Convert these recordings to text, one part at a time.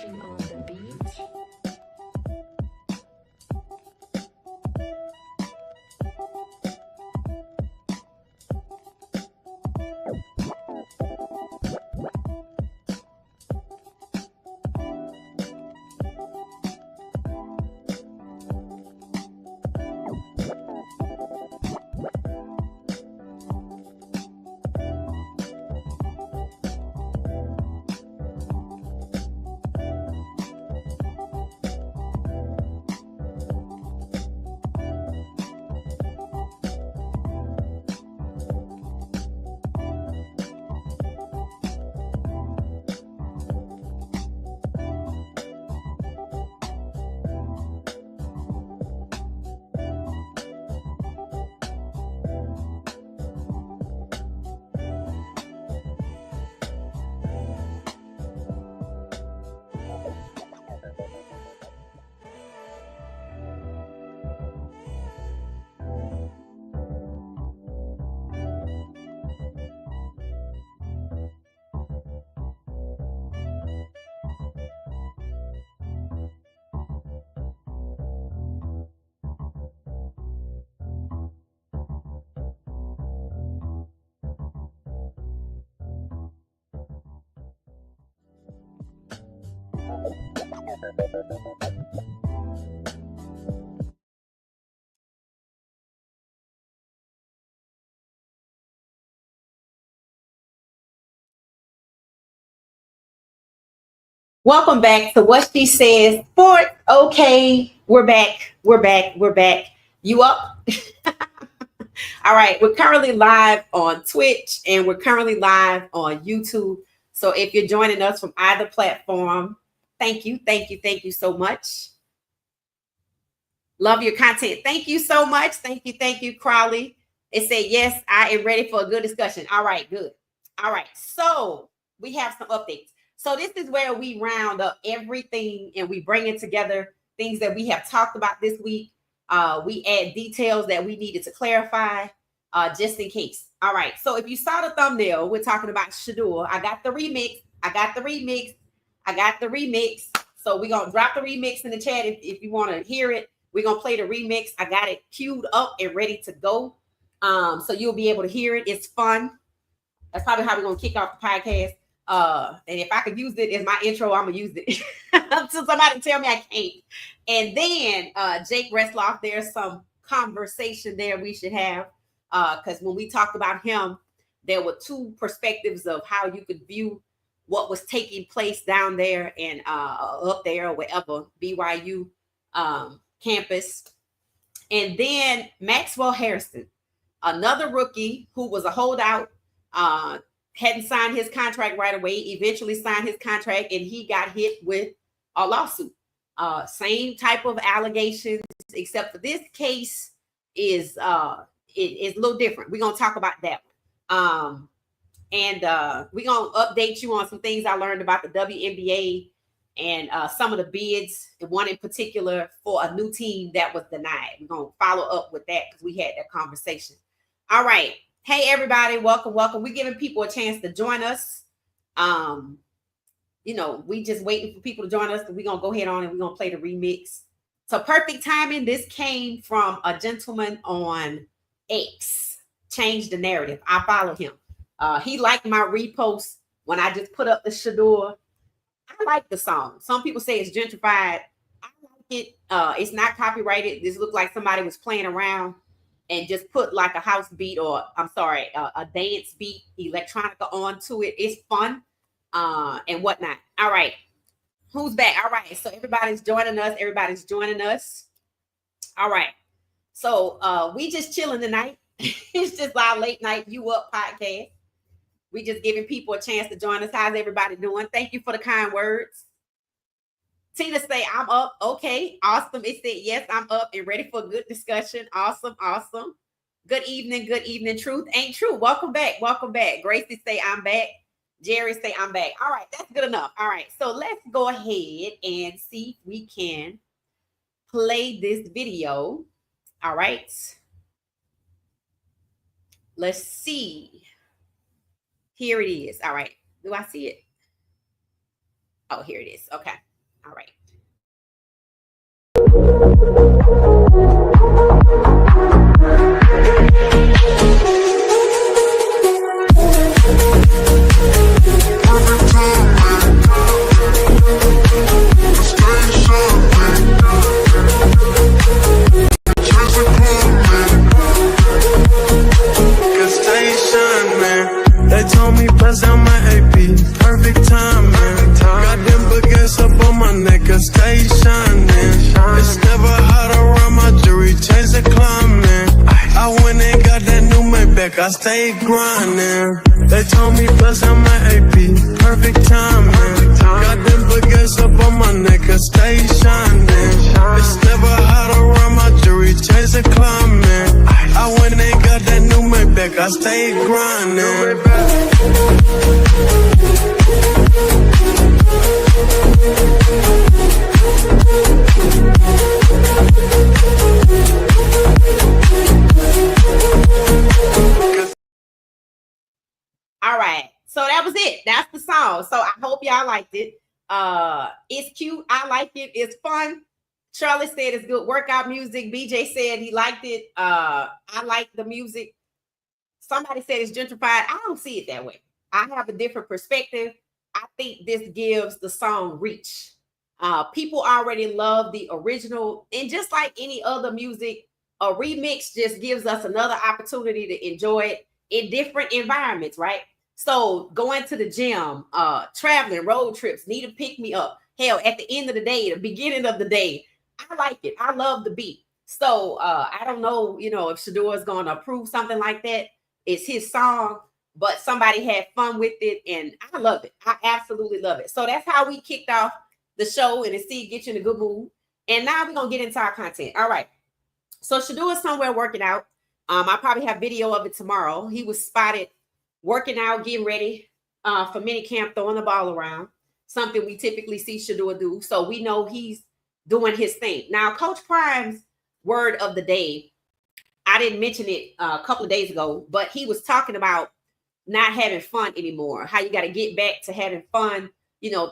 Gucci on the beach. Welcome back to What She Says Sports. Okay, we're back. We're back. We're back. You up? All right. We're currently live on Twitch and we're currently live on YouTube. So if you're joining us from either platform, thank you. Thank you. Thank you so much. Love your content. Thank you so much. Thank you. Thank you, Crowley. It said, yes, I am ready for a good discussion. All right, good. All right. So we have some updates. So this is where we round up everything and we bring it together, things that we have talked about this week. We add details that we needed to clarify just in case. All right. So if you saw the thumbnail, we're talking about Shedeur. I got the remix. So we're going to drop the remix in the chat if you want to hear it. We're going to play the remix. I got it queued up and ready to go. So you'll be able to hear it. It's fun. That's probably how we're going to kick off the podcast. And if I could use it as my intro, I'm gonna use it until somebody tell me I can't. And then Jake Retzlaff, there's some conversation there we should have. Because when we talked about him, there were two perspectives of how you could view what was taking place down there and up there or wherever, BYU campus. And then Maxwell Hairston, another rookie who was a holdout, hadn't signed his contract right away, eventually signed his contract, and he got hit with a lawsuit. Same type of allegations, except for this case is it is a little different. We're gonna talk about that one. And we're gonna update you on some things I learned about the WNBA and some of the bids, one in particular for a new team that was denied. We're gonna follow up with that because we had that conversation. All right. Hey, everybody. Welcome, welcome. We're giving people a chance to join us. We just waiting for people to join us. We're going to go ahead on and we're going to play the remix. So perfect timing. This came from a gentleman on X. Changed the narrative. I follow him. He liked my repost when I just put up the Shedeur. I like the song. Some people say it's gentrified. I like it. It's not copyrighted. This looked like somebody was playing around and just put like a house beat or a dance beat, electronica onto it. It's fun and whatnot. All right. Who's back? All right. So everybody's joining us. All right. So we just chilling tonight. It's just our late night You Up podcast. We just giving people a chance to join us. How's everybody doing? Thank you for the kind words. Tina say, I'm up. Okay, awesome. It said, yes, I'm up and ready for a good discussion. Awesome, awesome. Good evening, Truth ain't true. Welcome back. Gracie say, I'm back. Jerry say, I'm back. All right, that's good enough. All right, so let's go ahead and see if we can play this video. All right. Let's see. Here it is. All right. Do I see it? Oh, here it is. Okay. All right. They told me bust down my AP, perfect time, man. Got them baguettes up on my neck, I stay shining. It's never hot around my jewelry, change the climate. I went and got that new Maybach, I stay grinding. They told me bust down my AP, perfect time, man. Got them baguettes up on my neck, I stay shining. It's never hot around my jewelry, change the climate. I went and got that new Maybach, I stay grinding. All right, so that was it. That's the song. So I hope y'all liked it. It's cute. I like it. It's fun. Charlotte said it's good workout music. BJ said he liked it. I like the music. Somebody said it's gentrified. I don't see it that way. I have a different perspective. I think this gives the song reach. People already love the original, and just like any other music, a remix just gives us another opportunity to enjoy it in different environments, right? So going to the gym, traveling, road trips, need to pick me up. Hell, at the end of the day, the beginning of the day, I like it. I love the beat. So I don't know, if Shedeur is going to approve something like that. It's his song, but somebody had fun with it, and I love it. I absolutely love it. So that's how we kicked off the show, and see, get you in a good mood. And now we're gonna get into our content. All right. So Shedeur is somewhere working out. I probably have video of it tomorrow. He was spotted working out, getting ready for mini camp, throwing the ball around. Something we typically see Shedeur do. So we know he's doing his thing. Now, Coach Prime's word of the day, I didn't mention it a couple of days ago, but he was talking about not having fun anymore. How you got to get back to having fun.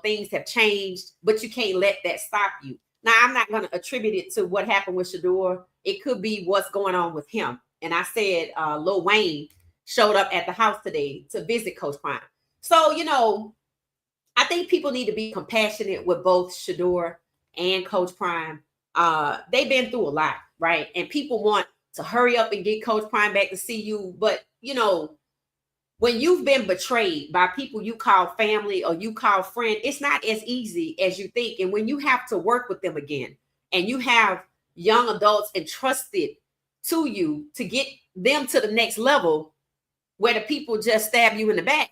Things have changed, but you can't let that stop you. Now, I'm not going to attribute it to what happened with Shedeur. It could be what's going on with him. And I said Lil Wayne showed up at the house today to visit Coach Prime. So, I think people need to be compassionate with both Shedeur and Coach Prime. They've been through a lot, right? And people want to hurry up and get Coach Prime back to see you. But, when you've been betrayed by people you call family or you call friend, it's not as easy as you think. And when you have to work with them again, and you have young adults entrusted to you to get them to the next level where the people just stab you in the back,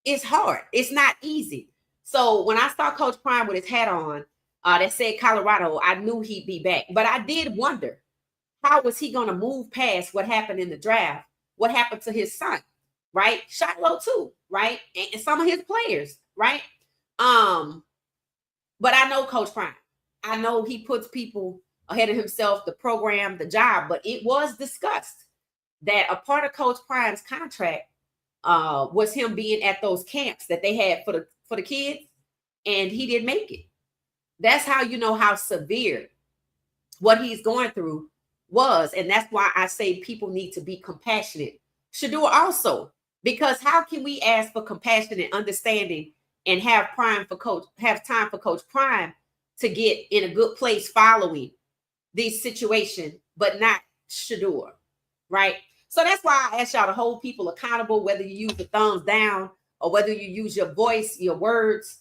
it's hard. It's not easy. So when I saw Coach Prime with his hat on that said Colorado, I knew he'd be back. But I did wonder, how was he going to move past what happened in the draft? What happened to his son? Right? Shot low too, right? And some of his players, right? But I know Coach Prime. I know he puts people ahead of himself, the program, the job, but it was discussed that a part of Coach Prime's contract was him being at those camps that they had for the kids, and he didn't make it. That's how you know how severe what he's going through was, and that's why I say people need to be compassionate. Shedeur also, because how can we ask for compassion and understanding and have time for Coach Prime to get in a good place following this situation, but not Shedeur, right? So that's why I ask y'all to hold people accountable, whether you use the thumbs down or whether you use your voice, your words,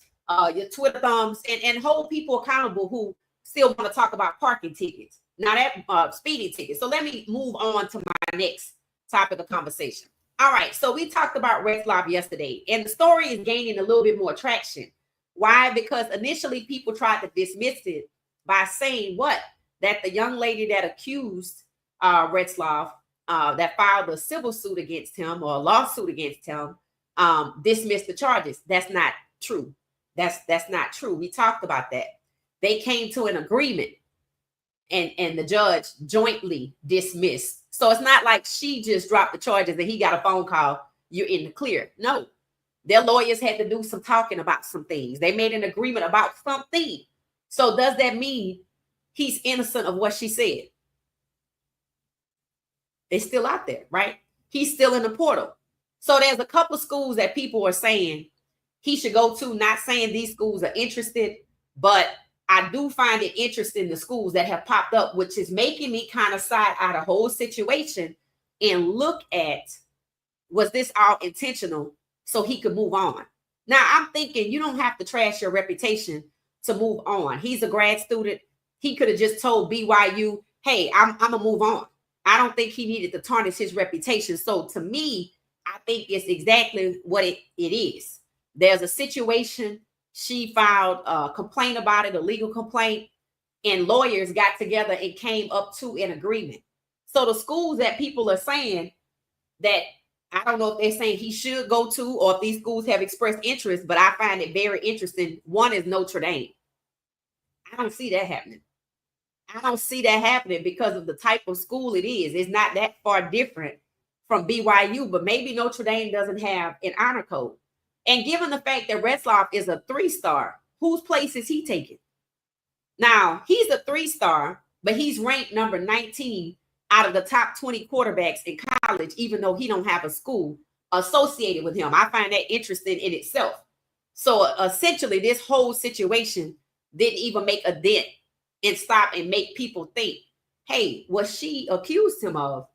your Twitter thumbs, and hold people accountable who still want to talk about parking tickets, not that speeding tickets. So let me move on to my next topic of conversation. All right, so we talked about Retzlaff yesterday, and the story is gaining a little bit more traction. Why? Because initially people tried to dismiss it by saying what? That the young lady that accused Retzlaff, that filed a civil suit against him or a lawsuit against him, dismissed the charges. That's not true. That's not true. We talked about that. They came to an agreement, and the judge jointly dismissed. So it's not like she just dropped the charges and he got a phone call, you're in the clear. No, their lawyers had to do some talking about some things. They made an agreement about something. So does that mean he's innocent of what she said? It's still out there, right? He's still in the portal. So there's a couple of schools that people are saying he should go to, not saying these schools are interested, but I do find it interesting the schools that have popped up, which is making me kind of side eye the whole situation and look at, was this all intentional so he could move on? Now, I'm thinking you don't have to trash your reputation to move on. He's a grad student. He could have just told BYU, hey, I'm going to move on. I don't think he needed to tarnish his reputation. So to me, I think it's exactly what it is. There's a situation. She filed a complaint about it, a legal complaint, and lawyers got together and came up to an agreement. So the schools that people are saying that, I don't know if they're saying he should go to or if these schools have expressed interest, but I find it very interesting. One is Notre Dame. I don't see that happening. I don't see that happening because of the type of school it is. It's not that far different from BYU, but maybe Notre Dame doesn't have an honor code. And given the fact that Retzlaff is a 3-star, whose place is he taking? Now, he's a 3-star, but he's ranked number 19 out of the top 20 quarterbacks in college, even though he don't have a school associated with him. I find that interesting in itself. So essentially, this whole situation didn't even make a dent and stop and make people think, hey, what she accused him of,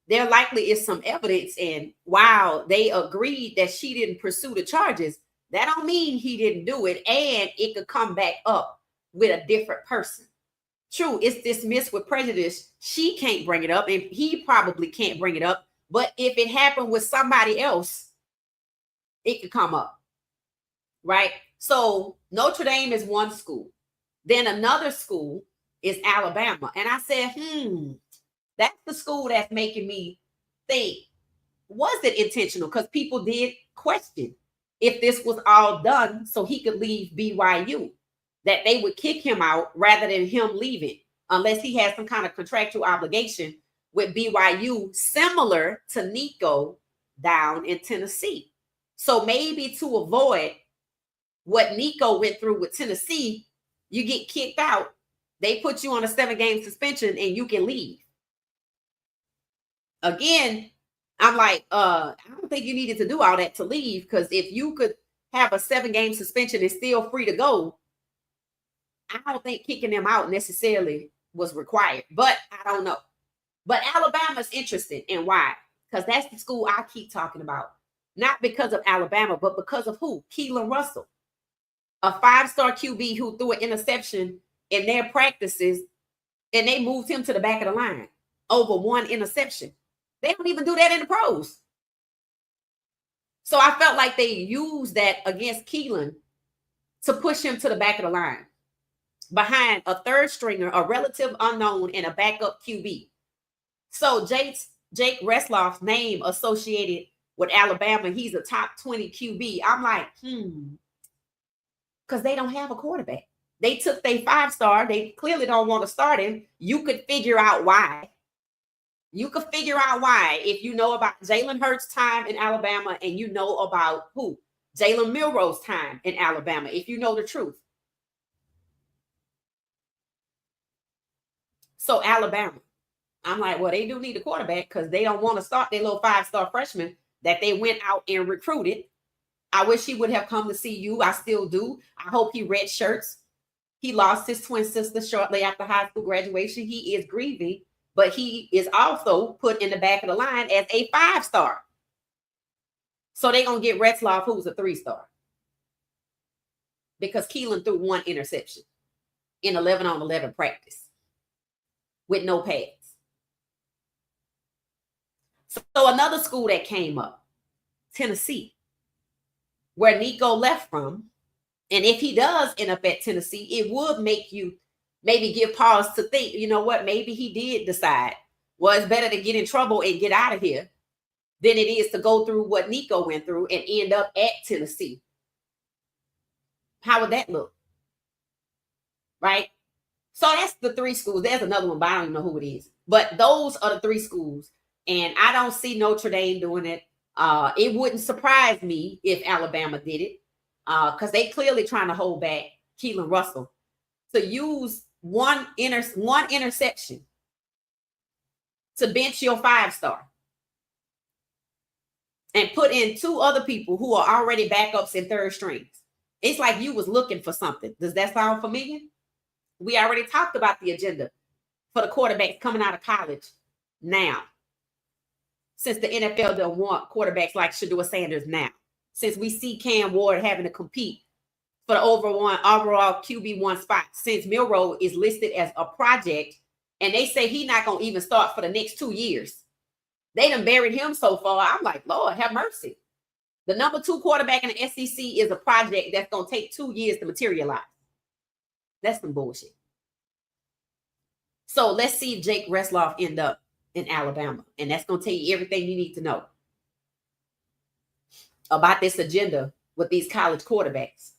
there likely is some evidence. And while they agreed that she didn't pursue the charges, that don't mean he didn't do it. And it could come back up with a different person. True, it's dismissed with prejudice. She can't bring it up, and he probably can't bring it up. But if it happened with somebody else, it could come up, right? So Notre Dame is one school. Then another school is Alabama. And I said, that's the school that's making me think, was it intentional? Because people did question if this was all done so he could leave BYU, that they would kick him out rather than him leaving, unless he has some kind of contractual obligation with BYU, similar to Nico down in Tennessee. So maybe to avoid what Nico went through with Tennessee, you get kicked out, they put you on a 7-game suspension and you can leave. Again, I'm like, I don't think you needed to do all that to leave, because if you could have a 7-game suspension and still free to go, I don't think kicking them out necessarily was required, but I don't know. But Alabama's interested in why? Because that's the school I keep talking about. Not because of Alabama, but because of who? Keelan Russell, a 5-star QB who threw an interception in their practices, and they moved him to the back of the line over one interception. They don't even do that in the pros. So I felt like they used that against Keelan to push him to the back of the line behind a 3rd stringer, a relative unknown, and a backup QB. So Jake Retzlaff's name associated with Alabama, he's a top 20 QB. I'm like, because they don't have a quarterback. They took their 5-star. They clearly don't want to start him. You could figure out why. You could figure out why if you know about Jalen Hurts' time in Alabama and you know about who? Jalen Milroe's time in Alabama, if you know the truth. So Alabama, I'm like, well, they do need a quarterback because they don't want to start their little 5-star freshman that they went out and recruited. I wish he would have come to see you. I still do. I hope he redshirts. He lost his twin sister shortly after high school graduation. He is grieving, but he is also put in the back of the line as a 5-star. So they're going to get Retzlaff, who's a 3-star. Because Keelan threw 1 interception in 11-on-11 practice with no pads. So another school that came up, Tennessee, where Nico left from. And if he does end up at Tennessee, it would make you maybe give pause to think, you know what, maybe he did decide, well, it's better to get in trouble and get out of here than it is to go through what Nico went through and end up at Tennessee. How would that look? Right? So that's the 3 schools. There's another one, but I don't even know who it is. But those are the 3 schools. And I don't see Notre Dame doing it. It wouldn't surprise me if Alabama did it, because they clearly trying to hold back Keelan Russell. to use one interception to bench your 5-star and put in 2 other people who are already backups and third strings. It's like you was looking for something. Does that sound familiar? We already talked about the agenda for the quarterbacks coming out of college now. Since the NFL don't want quarterbacks like Shedeur Sanders now. Since we see Cam Ward having to compete for the overall QB1 spot. Since Milroe is listed as a project and they say he's not going to even start for the next 2 years. They done buried him so far. I'm like, Lord, have mercy. The number 2 quarterback in the SEC is a project that's going to take 2 years to materialize. That's some bullshit. So let's see if Jake Retzlaff end up in Alabama. And that's going to tell you everything you need to know about this agenda with these college quarterbacks.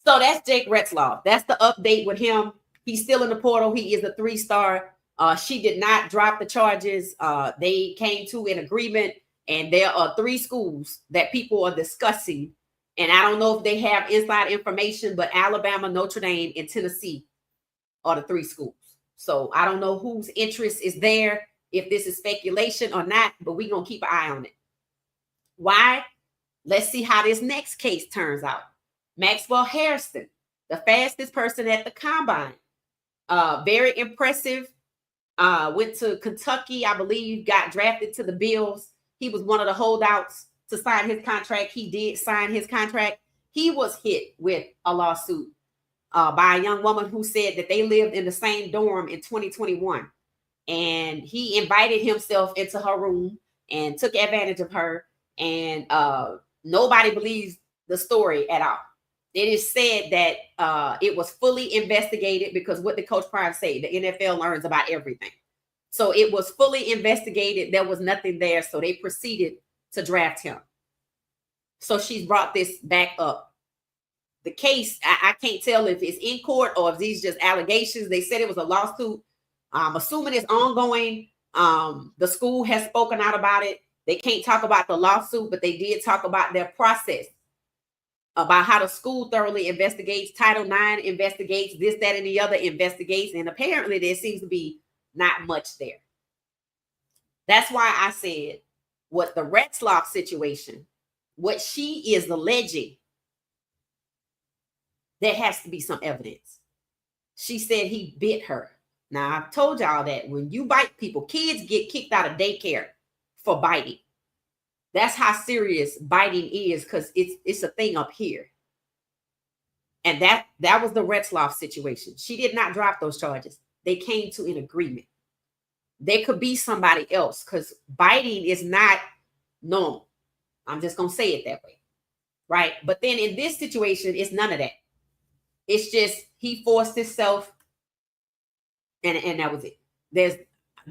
So that's Jake Retzlaff. That's the update with him. He's still in the portal. He is a 3-star. She did not drop the charges. They came to an agreement, and there are 3 schools that people are discussing. And I don't know if they have inside information, but Alabama, Notre Dame, and Tennessee are the 3 schools. So I don't know whose interest is there, if this is speculation or not, but we're going to keep an eye on it. Why? Let's see how this next case turns out. Maxwell Hairston, the fastest person at the combine. Very impressive. Went to Kentucky, I believe, got drafted to the Bills. He was one of the holdouts to sign his contract. He did sign his contract. He was hit with a lawsuit by a young woman who said that they lived in the same dorm in 2021. And he invited himself into her room and took advantage of her. And nobody believes the story at all. It is said that it was fully investigated because what did Coach Prime say? The NFL learns about everything. So it was fully investigated. There was nothing there. So they proceeded to draft him. So she's brought this back up. The case, I can't tell if it's in court or if these just allegations. They said it was a lawsuit. I'm assuming it's ongoing. The school has spoken out about it. They can't talk about the lawsuit, but they did talk about their process, about how the school thoroughly investigates, Title IX investigates, this, that, and the other investigates. And apparently there seems to be not much there. That's why I said what the Retzlaff situation, what she is alleging, there has to be some evidence. She said he bit her. Now, I've told y'all that when you bite people, kids get kicked out of daycare for biting. That's how serious biting is, because it's a thing up here. And that was the Retzlaff situation. She did not drop those charges. They came to an agreement. There could be somebody else, because biting is not normal. I'm just going to say it that way. Right? But then in this situation, it's none of that. It's just he forced himself, and that was it.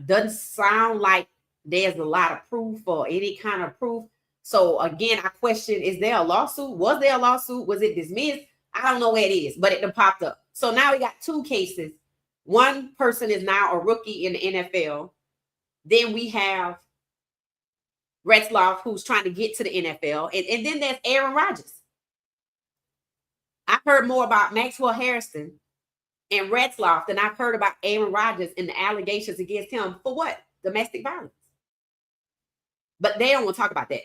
Doesn't sound like there's a lot of proof or any kind of proof. So again, I question, is there a lawsuit? Was there a lawsuit? Was it dismissed? I don't know where it is, but it done popped up. So now we got 2 cases. One person is now a rookie in the NFL. Then we have Retzlaff, who's trying to get to the NFL. And then there's Aaron Rodgers. I've heard more about Maxwell Hairston and Retzlaff than I've heard about Aaron Rodgers and the allegations against him for what? Domestic violence. But they don't want to talk about that.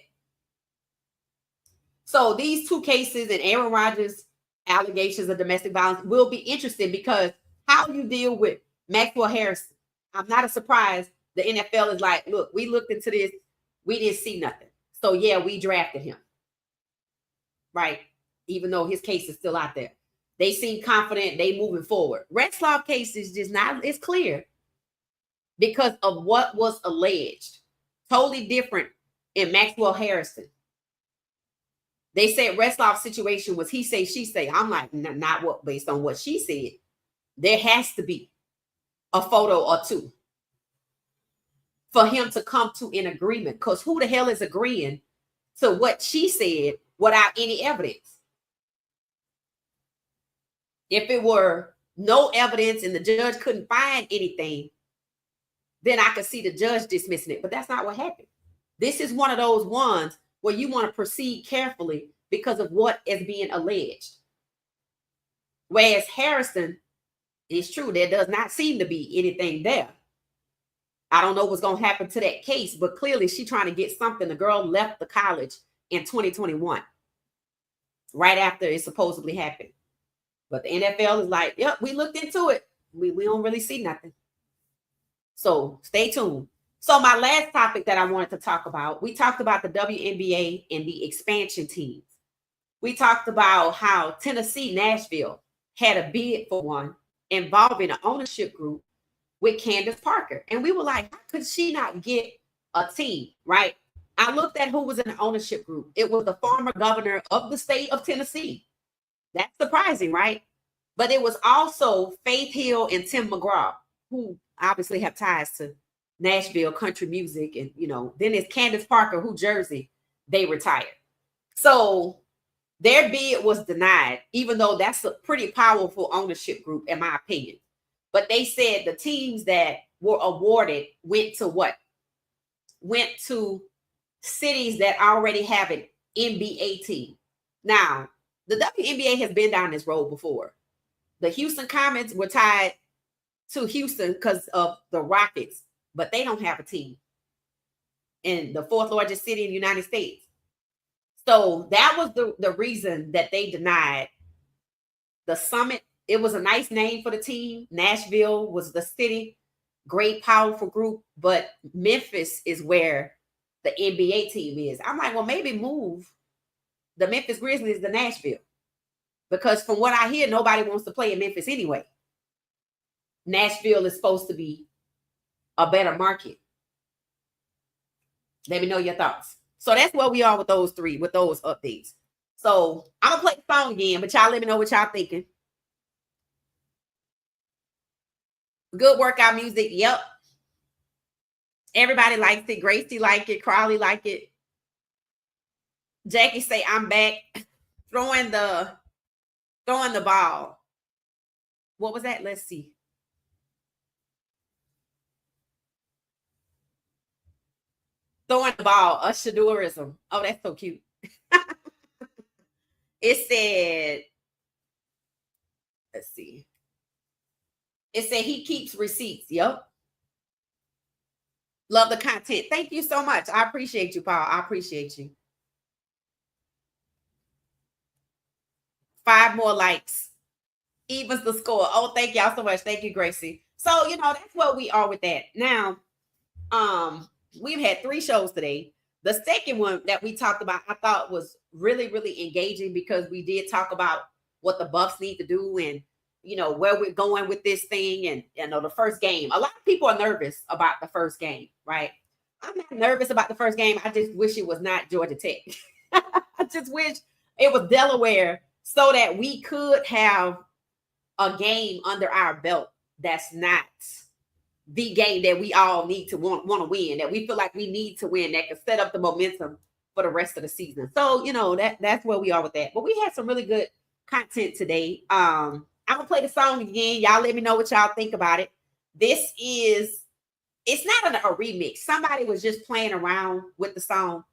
So these 2 cases and Aaron Rodgers' allegations of domestic violence will be interesting, because how you deal with Maxwell Hairston, I'm not surprised the NFL is like, look, we looked into this. We didn't see nothing. So yeah, we drafted him. Right? Even though his case is still out there. They seem confident. They moving forward. Retzlaff case is just not, it's clear because of what was alleged. Totally different in Maxwell Hairston. They said Retzlaff's situation was he say, she say. I'm like, not what, based on what she said. There has to be a photo or 2 for him to come to an agreement. Because who the hell is agreeing to what she said without any evidence? If it were no evidence and the judge couldn't find anything, then I could see the judge dismissing it. But that's not what happened. This is one of those ones where you want to proceed carefully because of what is being alleged. Whereas Hairston, it's true, there does not seem to be anything there. I don't know what's going to happen to that case, but clearly she's trying to get something. The girl left the college in 2021, right after it supposedly happened. But the NFL is like, yep, we looked into it. We don't really see nothing. So stay tuned. So my last topic that I wanted to talk about, we talked about the WNBA and the expansion teams. We talked about how Tennessee, Nashville had a bid for one involving an ownership group with Candace Parker. And we were like, how could she not get a team, right? I looked at who was in the ownership group. It was the former governor of the state of Tennessee. That's surprising, right? But it was also Faith Hill and Tim McGraw, who obviously have ties to Nashville country music. And, you know, then it's Candace Parker, who Jersey, they retired. So their bid was denied, even though that's a pretty powerful ownership group, in my opinion. But they said the teams that were awarded went to what? Went to cities that already have an NBA team. Now, the WNBA has been down this road before. The Houston Comets were tied to Houston because of the Rockets, but they don't have a team in the fourth largest city in the United States. So that was the reason that they denied the Summit. It was a nice name for the team. Nashville was the city, great, powerful group, but Memphis is where the NBA team is. I'm like, well, maybe move the Memphis Grizzlies to Nashville, because from what I hear, nobody wants to play in Memphis anyway. Nashville is supposed to be a better market. Let me know your thoughts. So that's where we are with those three, with those updates. So I'm gonna play the song again, but y'all let me know what y'all thinking. Good workout music. Yep. Everybody likes it. Gracie like it. Crowley like it. Jackie say, I'm back. Throwing the ball. What was that? Let's see. Throwing the ball. A Shedeurism. Oh, that's so cute. It said, let's see. It said he keeps receipts. Yep. Love the content. Thank you so much. I appreciate you, Paul. I appreciate you. 5 more likes. Evens the score. Oh, thank y'all so much. Thank you, Gracie. So, you know, that's where we are with that. Now, we've had 3 shows today. The second one that we talked about, I thought was really, really engaging, because we did talk about what the Buffs need to do and, you know, where we're going with this thing. And, you know, the first game, a lot of people are nervous about the first game, right? I'm not nervous about the first game. I just wish it was not Georgia Tech. I just wish it was Delaware, so that we could have a game under our belt that's not the game that we all need to want to win, that we feel like we need to win, that can set up the momentum for the rest of the season. So, you know, that's where we are with that. But we had some really good content today. I'm gonna play the song again. Y'all let me know what y'all think about it. It's not a remix. Somebody was just playing around with the song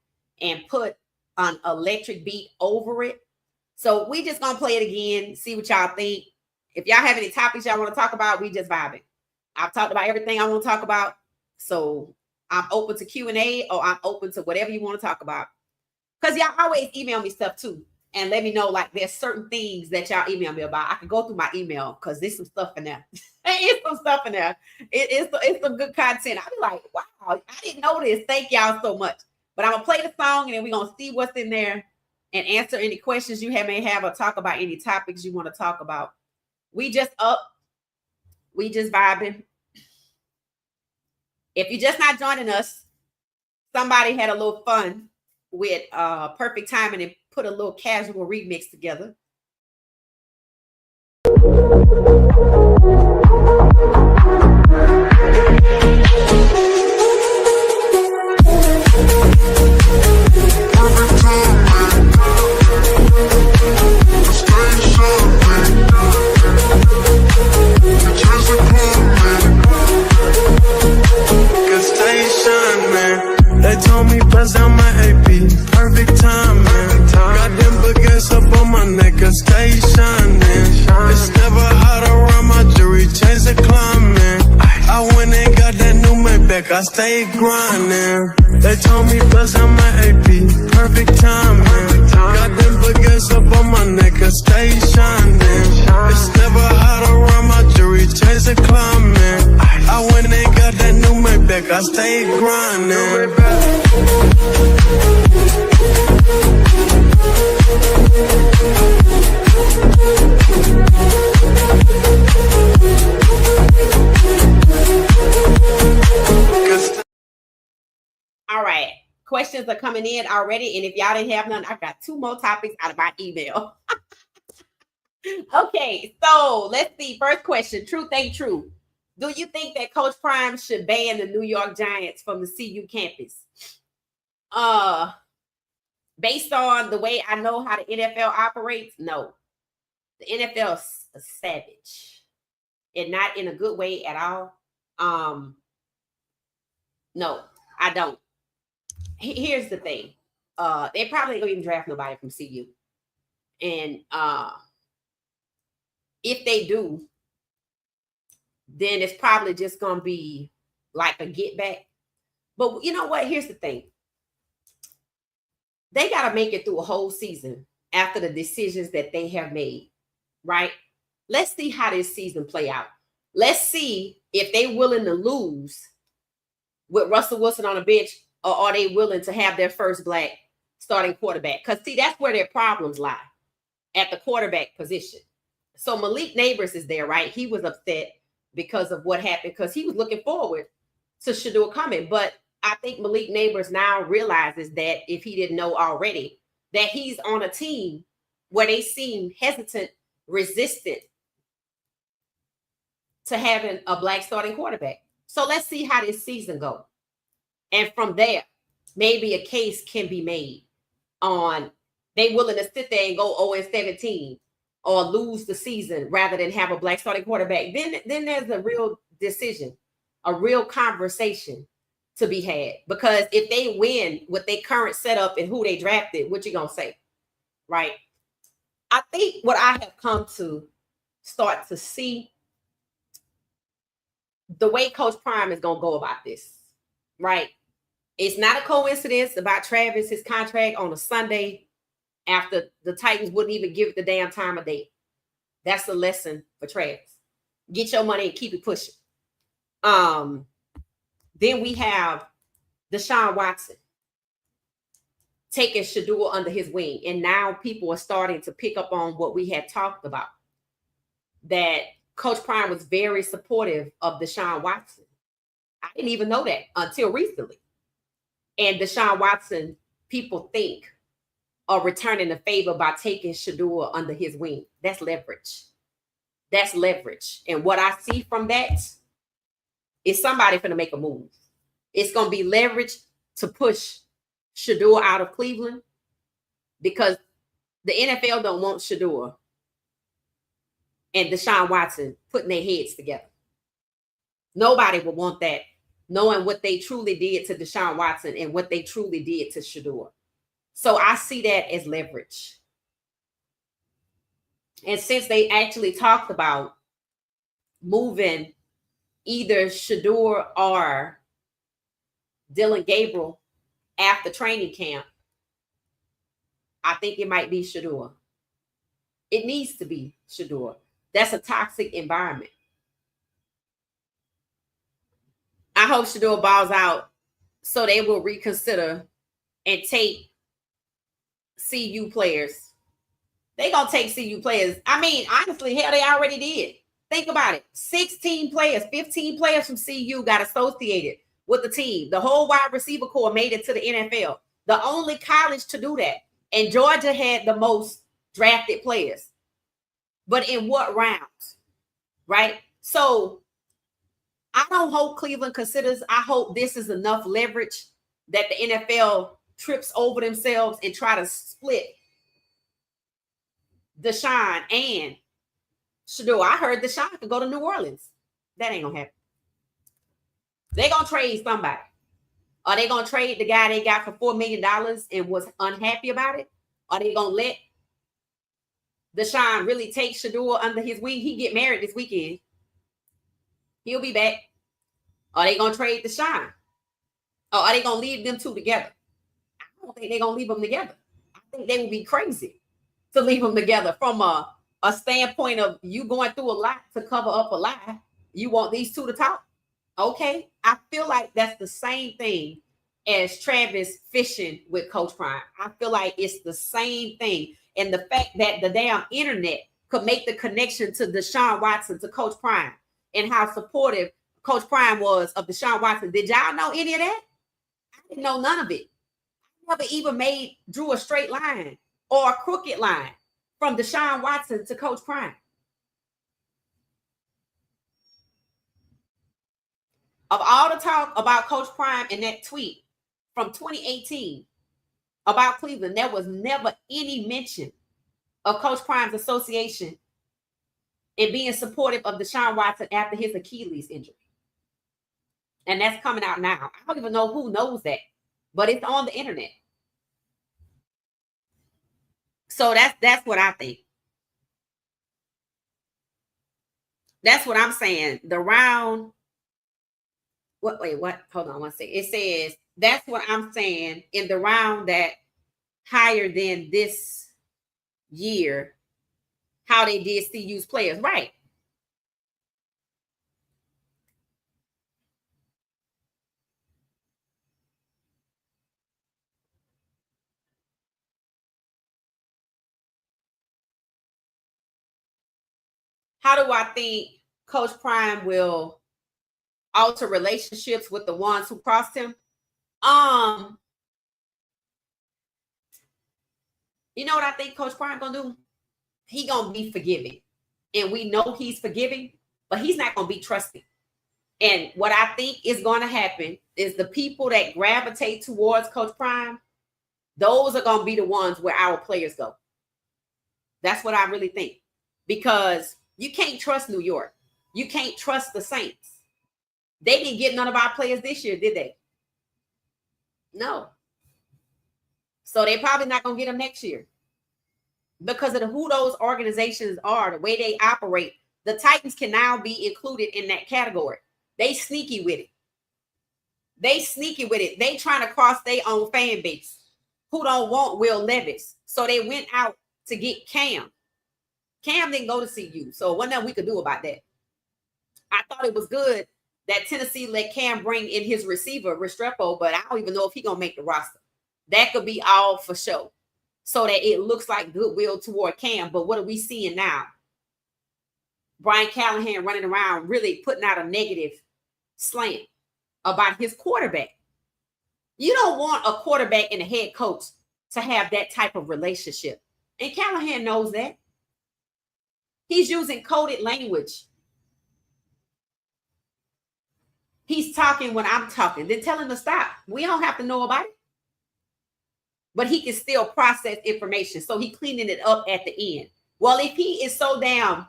and put an electric beat over it. So we just gonna play it again, see what y'all think. If y'all have any topics y'all want to talk about, we just vibing. I've talked about everything I want to talk about. So I'm open to Q&A, or I'm open to whatever you want to talk about. Because y'all always email me stuff too. And let me know, like, there's certain things that y'all email me about. I can go through my email because there's some stuff in there. It's some stuff in there. It's some good content. I'll be like, wow, I didn't know this. Thank y'all so much. But I'm going to play the song, and then we're going to see what's in there and answer any questions you may have, or talk about any topics you want to talk about. We just up. We just vibing. If you're just not joining us, somebody had a little fun with perfect timing and put a little casual remix together. They told me press down my AP, perfect timing. Got them baguettes up on my neck, I stay shining. It's never hot around my jewelry, change the climate. I went and got that new Maybach, I stay grinding. They told me bust on my AP, perfect timing. Got them baguettes up on my neck, I stay shining. It's never hot around my jewelry, change the climate. I went and got that new Maybach, I stay grinding. All right. Questions are coming in already. And if y'all didn't have none, I got 2 more topics out of my email. Okay, so let's see. First question, truth ain't true. Do you think that Coach Prime should ban the New York Giants from the CU campus? Based on the way I know how the NFL operates, no. The NFL is a savage and not in a good way at all. No, I don't. Here's the thing. They probably don't even draft nobody from CU. And if they do, then it's probably just going to be like a get back. But you know what? Here's the thing. They got to make it through a whole season after the decisions that they have made, right? Let's see how this season play out. Let's see if they willing to lose with Russell Wilson on the bench, or are they willing to have their first black starting quarterback? Because, see, that's where their problems lie, at the quarterback position. So Malik Neighbors is there, right? He was upset because of what happened, because he was looking forward to Shedeur coming. But I think Malik Neighbors now realizes that, if he didn't know already, that he's on a team where they seem hesitant, resistant to having a black starting quarterback. So let's see how this season goes. And from there, maybe a case can be made on they willing to sit there and go 0-17 or lose the season rather than have a black starting quarterback. Then there's a real decision, a real conversation to be had. Because if they win with their current setup and who they drafted, what you gonna say, right? I think what I have come to start to see, the way Coach Prime is gonna go about this, right? It's not a coincidence about Travis, his contract on a Sunday after the Titans wouldn't even give it the damn time of day. That's a lesson for Travis. Get your money and keep it pushing. Then we have Deshaun Watson taking Shedeur under his wing. And now people are starting to pick up on what we had talked about, that Coach Prime was very supportive of Deshaun Watson. I didn't even know that until recently. And Deshaun Watson, people think, are returning the favor by taking Shedeur under his wing. That's leverage. That's leverage. And what I see from that is somebody finna make a move. It's going to be leverage to push Shedeur out of Cleveland, because the NFL don't want Shedeur and Deshaun Watson putting their heads together. Nobody would want that, knowing what they truly did to Deshaun Watson and what they truly did to Shedeur. So I see that as leverage. And since they actually talked about moving either Shedeur or Dylan Gabriel after training camp, I think it might be Shedeur. It needs to be Shedeur. That's a toxic environment. I hope Shedeur balls out so they will reconsider and take CU players. They gonna take CU players. I mean, honestly, hell, they already did. Think about it. 16 players, 15 players from CU got associated with the team. The whole wide receiver core made it to the NFL. The only college to do that. And Georgia had the most drafted players. But in what rounds? Right? So I don't hope Cleveland considers, I hope this is enough leverage that the NFL trips over themselves and try to split Deshaun and Shedeur. I heard Deshaun could go to New Orleans. That ain't gonna happen. They're gonna trade somebody. Are they gonna trade the guy they got for $4 million and was unhappy about it? Are they gonna let Deshaun really take Shedeur under his wing? He get married this weekend. He'll be back. Are they gonna trade Deshaun? Or are they gonna leave them two together? I don't think they're gonna leave them together. I think they would be crazy to leave them together from a standpoint of you going through a lot to cover up a lie. You want these two to talk? Okay. I feel like that's the same thing as Travis fishing with Coach Prime. I feel like it's the same thing. And the fact that the damn internet could make the connection to Deshaun Watson, to Coach Prime, and how supportive Coach Prime was of Deshaun Watson. Did y'all know any of that? I didn't know none of it. I never even drew a straight line or a crooked line from Deshaun Watson to Coach Prime. Of all the talk about Coach Prime in that tweet from 2018 about Cleveland, there was never any mention of Coach Prime's association and being supportive of Deshaun Watson after his Achilles injury. And that's coming out now. I don't even know who knows that, but it's on the internet. So that's what I think. That's what I'm saying. The round. What? Hold on one second. It says that's what I'm saying in the round that higher than this year, how they did CU's players. Right. How do I think Coach Prime will alter relationships with the ones who crossed him? You know what I think Coach Prime gonna do? He gonna be forgiving. And we know he's forgiving, but he's not gonna be trusting. And what I think is going to happen is the people that gravitate towards Coach Prime, those are going to be the ones where our players go. That's what I really think. Because you can't trust New York. You can't trust the Saints. They didn't get none of our players this year, did they? No. So they're probably not going to get them next year. Because of who those organizations are, the way they operate, the Titans can now be included in that category. They sneaky with it. They trying to cross their own fan base who don't want Will Levis. So they went out to get Cam. Cam didn't go to CU. So wasn't nothing we could do about that. I thought it was good that Tennessee let Cam bring in his receiver, Restrepo, but I don't even know if he's going to make the roster. That could be all for show. So that it looks like goodwill toward Cam. But what are we seeing now? Brian Callahan running around really putting out a negative slant about his quarterback. You don't want a quarterback and a head coach to have that type of relationship. And Callahan knows that. He's using coded language. He's talking when I'm talking. Then tell him to stop. We don't have to know about it. But he can still process information. So he's cleaning it up at the end. Well, if he is so damn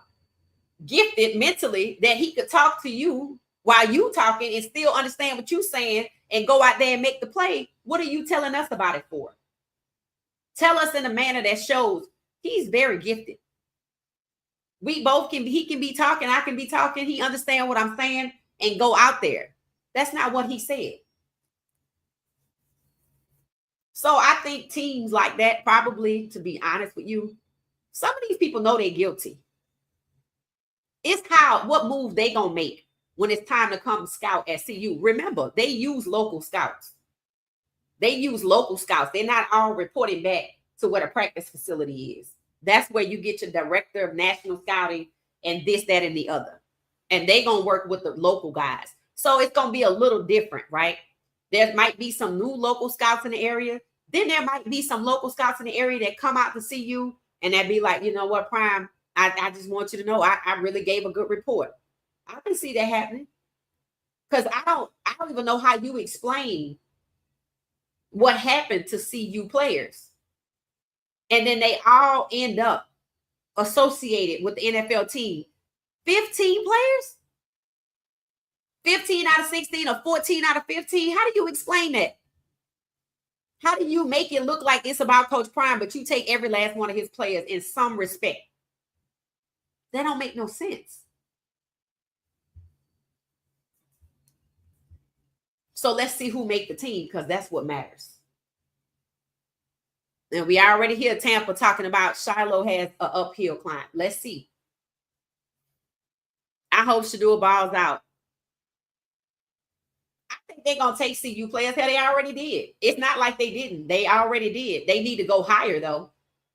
gifted mentally that he could talk to you while you talking and still understand what you're saying and go out there and make the play, what are you telling us about it for? Tell us in a manner that shows he's very gifted. We both can be, he can be talking, I can be talking, he understand what I'm saying and go out there. That's not what he said. So I think teams like that probably, to be honest with you, some of these people know they're guilty. It's what move they gonna make when it's time to come scout at CU. Remember, they use local scouts. They're not all reporting back to what a practice facility is. That's where you get your director of national scouting and this, that, and the other. And they're gonna work with the local guys. So it's gonna be a little different, right? There might be some new local scouts in the area. Then there might be some local scouts in the area that come out to see you and that be like, you know what, Prime, I just want you to know I really gave a good report. I can see that happening. Because I don't even know how you explain what happened to CU players. And then they all end up associated with the NFL team. 15 players? 15 out of 16 or 14 out of 15. How do you explain that? How do you make it look like it's about Coach Prime, but you take every last one of his players in some respect? That don't make no sense. So let's see who make the team, because that's what matters. And we already hear Tampa talking about Shiloh has an uphill climb. Let's see. I hope Shedeur balls out. I think they're going to take CU players. Hell, they already did. It's not like they didn't. They already did. They need to go higher, though.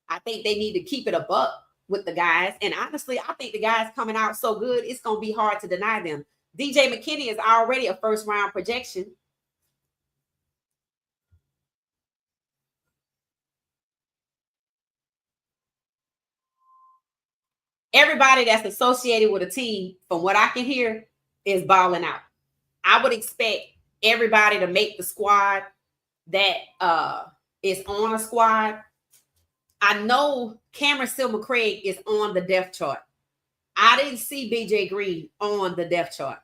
I think they need to keep it a buck with the guys. And honestly, I think the guys coming out so good, it's going to be hard to deny them. DJ McKinney is already a first-round projection. Everybody that's associated with a team, from what I can hear, is balling out. I would expect everybody to make the squad that is on a squad. I know Cameron Silver-Craig is on the depth chart. I didn't see BJ Green on the depth chart.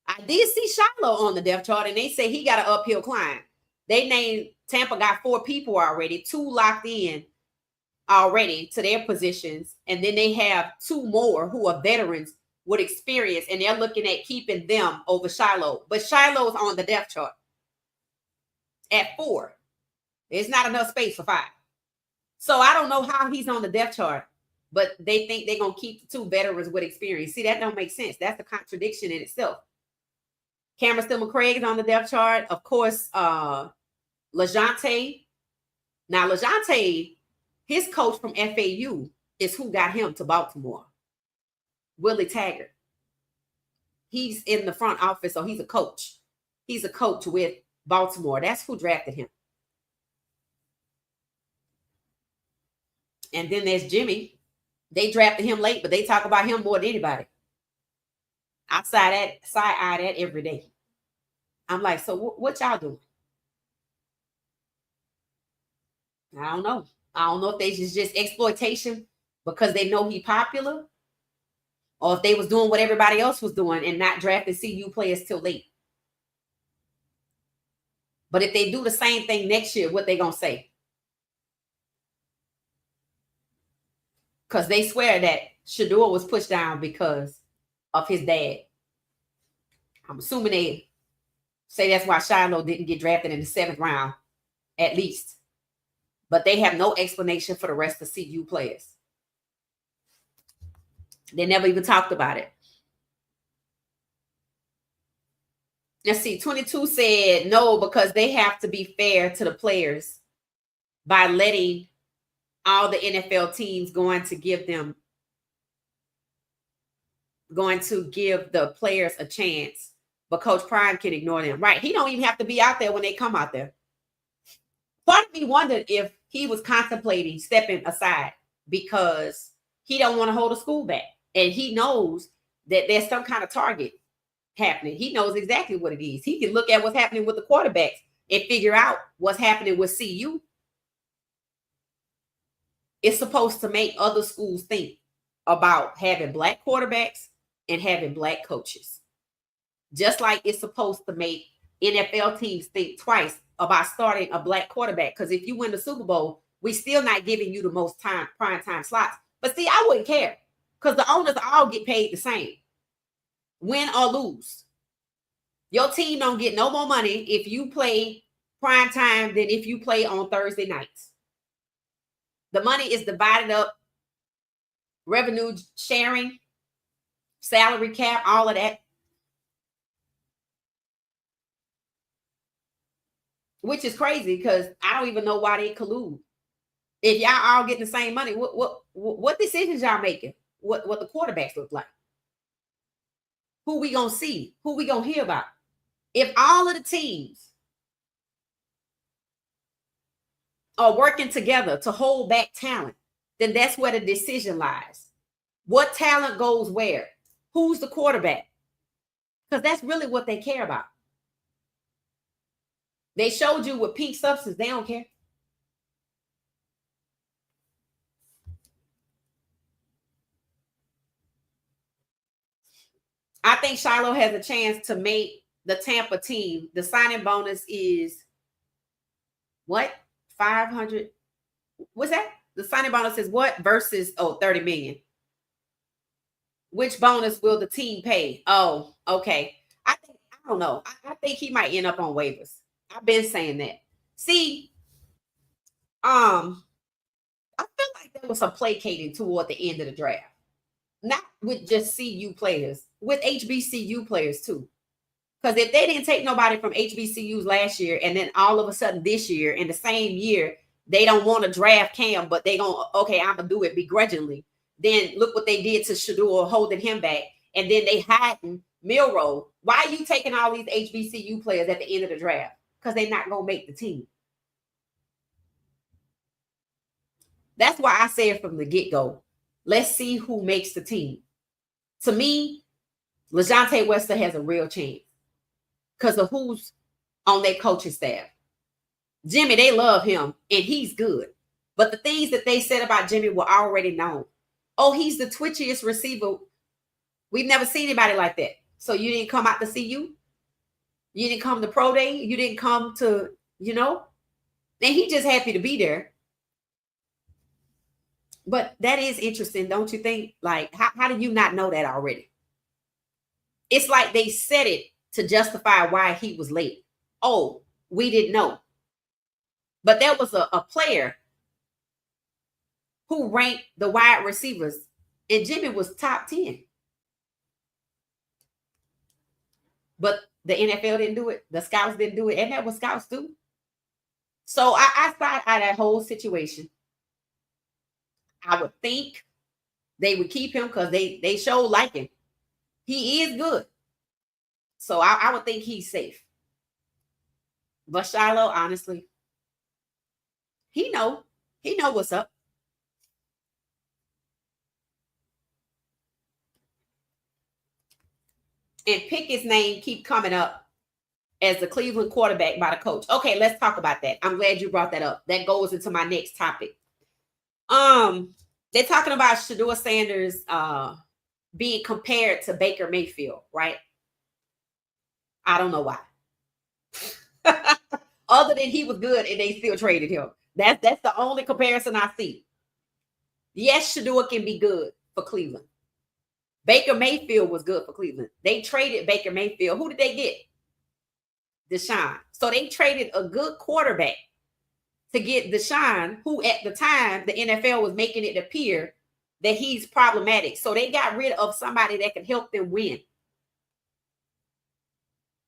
I did see Shiloh on the depth chart, and they say he got an uphill climb. They named Tampa got 4 people already, 2 locked in already to their positions, and then they have 2 more who are veterans with experience, and they're looking at keeping them over Shiloh. But Shiloh's on the depth chart at 4. There's not enough space for 5. So I don't know how he's on the depth chart, but they think they're going to keep the 2 veterans with experience. See, that don't make sense. That's a contradiction in itself. Cameron Silver-Craig is on the depth chart. Of course, LaJohntay. Now, LaJohntay, his coach from FAU is who got him to Baltimore. Willie Taggart. He's in the front office, so he's a coach. He's a coach with Baltimore. That's who drafted him. And then there's Jimmy. They drafted him late, but they talk about him more than anybody. I side-eye that every day. I'm like, so what y'all doing? I don't know. I don't know if they just exploitation because they know he's popular, or if they was doing what everybody else was doing and not drafting CU players till late. But if they do the same thing next year, what they gonna say? Because they swear that Shedeur was pushed down because of his dad. I'm assuming they say that's why Shiloh didn't get drafted in the 7th round, at least. But they have no explanation for the rest of CU players. They never even talked about it. Let's see, 22 said no, because they have to be fair to the players by letting all the NFL teams going to give the players a chance, but Coach Prime can ignore them. Right. He don't even have to be out there when they come out there. Part of me wondered if he was contemplating stepping aside because he don't want to hold a school back. And he knows that there's some kind of target happening. He knows exactly what it is. He can look at what's happening with the quarterbacks and figure out what's happening with CU. It's supposed to make other schools think about having Black quarterbacks and having Black coaches. Just like it's supposed to make NFL teams think twice about starting a Black quarterback. Because if you win the Super Bowl, we still not giving you the most prime time slots. But see, I wouldn't care because the owners all get paid the same, win or lose. Your team don't get no more money if you play prime time than if you play on Thursday nights. The money is divided up, revenue sharing, salary cap, all of that. Which is crazy because I don't even know why they collude. If y'all all getting the same money, what decisions y'all making? What the quarterbacks look like? Who we gonna see? Who we gonna hear about? If all of the teams are working together to hold back talent, then that's where the decision lies. What talent goes where? Who's the quarterback? Because that's really what they care about. They showed you with pink substance, they don't care. I think Shiloh has a chance to make the Tampa team. The signing bonus is what? 500. What's that? The signing bonus is what versus 30 million. Which bonus will the team pay? Oh, okay. I don't know. I think he might end up on waivers. I've been saying that. See, I feel like there was some placating toward the end of the draft. Not with just CU players, with HBCU players too. Because if they didn't take nobody from HBCUs last year, and then all of a sudden this year, in the same year, they don't want to draft Cam, but they going, okay, I'm going to do it begrudgingly. Then look what they did to Shedeur, holding him back. And then they hiding Milroe. Why are you taking all these HBCU players at the end of the draft? Because they're not going to make the team. That's why I said from the get-go, let's see who makes the team. To me, LaJohntay Wester has a real chance because of who's on their coaching staff. Jimmy, they love him, and he's good. But the things that they said about Jimmy were already known. Oh, he's the twitchiest receiver. We've never seen anybody like that. So you didn't come out to see you? You didn't come to pro day? You didn't come to, and he just happy to be there. But that is interesting, don't you think? Like, how do you not know that already? It's like they said it to justify why he was late. Oh, we didn't know. But there was a player who ranked the wide receivers, and Jimmy was top 10. But the NFL didn't do it. The scouts didn't do it. And that what scouts do. So I thought out that whole situation. I would think they would keep him because they showed liking. He is good. So I would think he's safe. But Shiloh, honestly, he know what's up. And Pickett's name keep coming up as the Cleveland quarterback by the coach. Okay, let's talk about that. I'm glad you brought that up. That goes into my next topic. They're talking about Shedeur Sanders being compared to Baker Mayfield, right? I don't know why. Other than he was good and they still traded him. That's the only comparison I see. Yes, Shedeur can be good for Cleveland. Baker Mayfield was good for Cleveland. They traded Baker Mayfield. Who did they get? Deshaun. So they traded a good quarterback to get Deshaun, who at the time the NFL was making it appear that he's problematic. So they got rid of somebody that could help them win.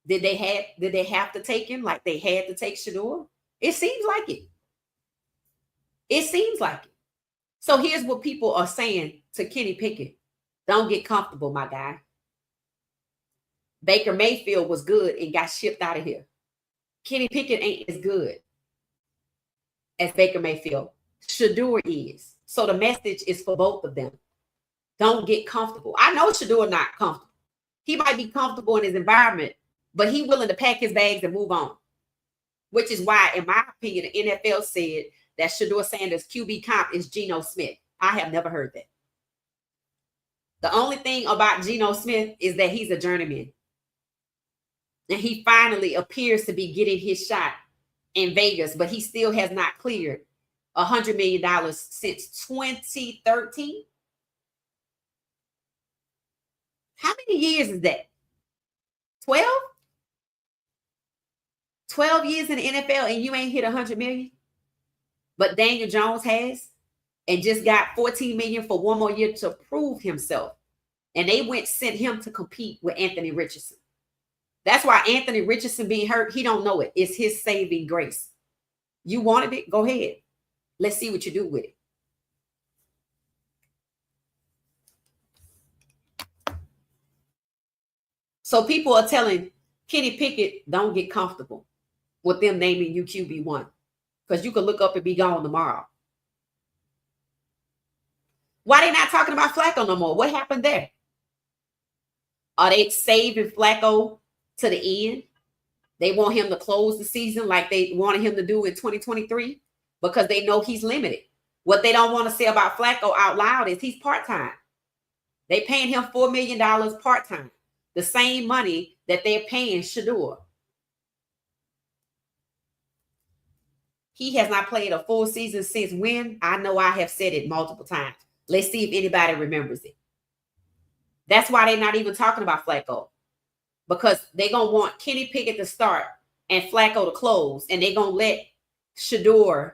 Did they have to take him like they had to take Shedeur? It seems like it. It seems like it. So here's what people are saying to Kenny Pickett. Don't get comfortable, my guy. Baker Mayfield was good and got shipped out of here. Kenny Pickett ain't as good as Baker Mayfield. Shedeur is. So the message is for both of them. Don't get comfortable. I know Shedeur not comfortable. He might be comfortable in his environment, but he willing to pack his bags and move on. Which is why, in my opinion, the NFL said that Shedeur Sanders' QB comp is Geno Smith. I have never heard that. The only thing about Geno Smith is that he's a journeyman. And he finally appears to be getting his shot in Vegas, but he still has not cleared $100 million since 2013. How many years is that? 12? 12 years in the NFL and you ain't hit $100 million? But Daniel Jones has, and just got $14 million for one more year to prove himself. And they sent him to compete with Anthony Richardson. That's why Anthony Richardson being hurt, he don't know it. It's his saving grace. You wanted it? Go ahead. Let's see what you do with it. So people are telling Kenny Pickett, don't get comfortable with them naming you QB1 because you could look up and be gone tomorrow. Why they not talking about Flacco no more? What happened there? Are they saving Flacco to the end? They want him to close the season like they wanted him to do in 2023 because they know he's limited. What they don't want to say about Flacco out loud is he's part-time. They paying him $4 million part-time. the same money that they're paying Shedeur. He has not played a full season since when? I know I have said it multiple times. Let's see if anybody remembers it. That's why they're not even talking about Flacco. Because they're going to want Kenny Pickett to start and Flacco to close. And they're going to let Shedeur,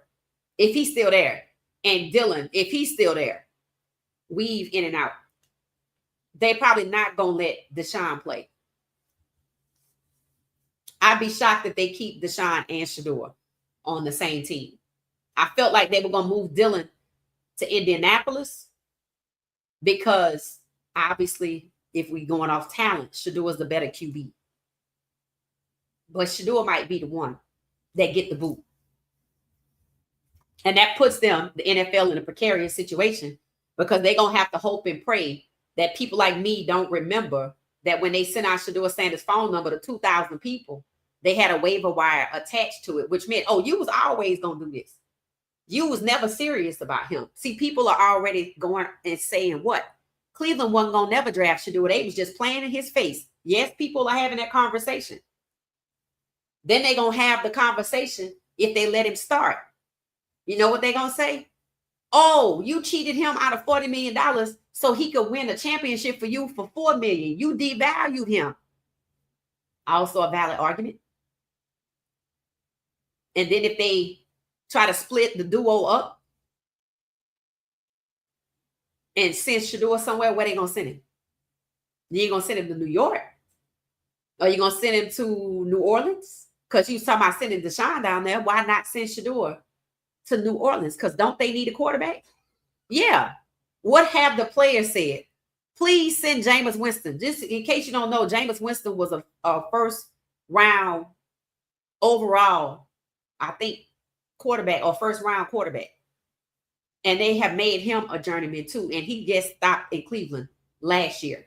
if he's still there, and Dylan, if he's still there, weave in and out. They're probably not going to let Deshaun play. I'd be shocked if they keep Deshaun and Shedeur on the same team. I felt like they were going to move Dylan to Indianapolis because obviously if we going off talent, Shedeur is the better QB. But Shedeur might be the one that get the boot. And that puts them, the NFL, in a precarious situation because they're going to have to hope and pray that people like me don't remember that when they sent out Shedeur Sanders' phone number to 2,000 people, they had a waiver wire attached to it, which meant, oh, you was always going to do this. You was never serious about him. See, people are already going and saying what? Cleveland wasn't going to never draft Shedeur. They was just playing in his face. Yes, people are having that conversation. Then they're going to have the conversation if they let him start. You know what they're going to say? Oh, you cheated him out of $40 million so he could win a championship for you for $4 million. You devalued him. Also a valid argument. And then if they try to split the duo up and send Shedeur somewhere, where they going to send him? You ain't going to send him to New York? Or you going to send him to New Orleans? Because you was talking about sending Deshaun down there. Why not send Shedeur to New Orleans? Because don't they need a quarterback? Yeah. What have the players said? Please send Jameis Winston. Just in case you don't know, Jameis Winston was a first round overall, I think, quarterback or first round quarterback. And they have made him a journeyman too. And he just stopped in Cleveland last year.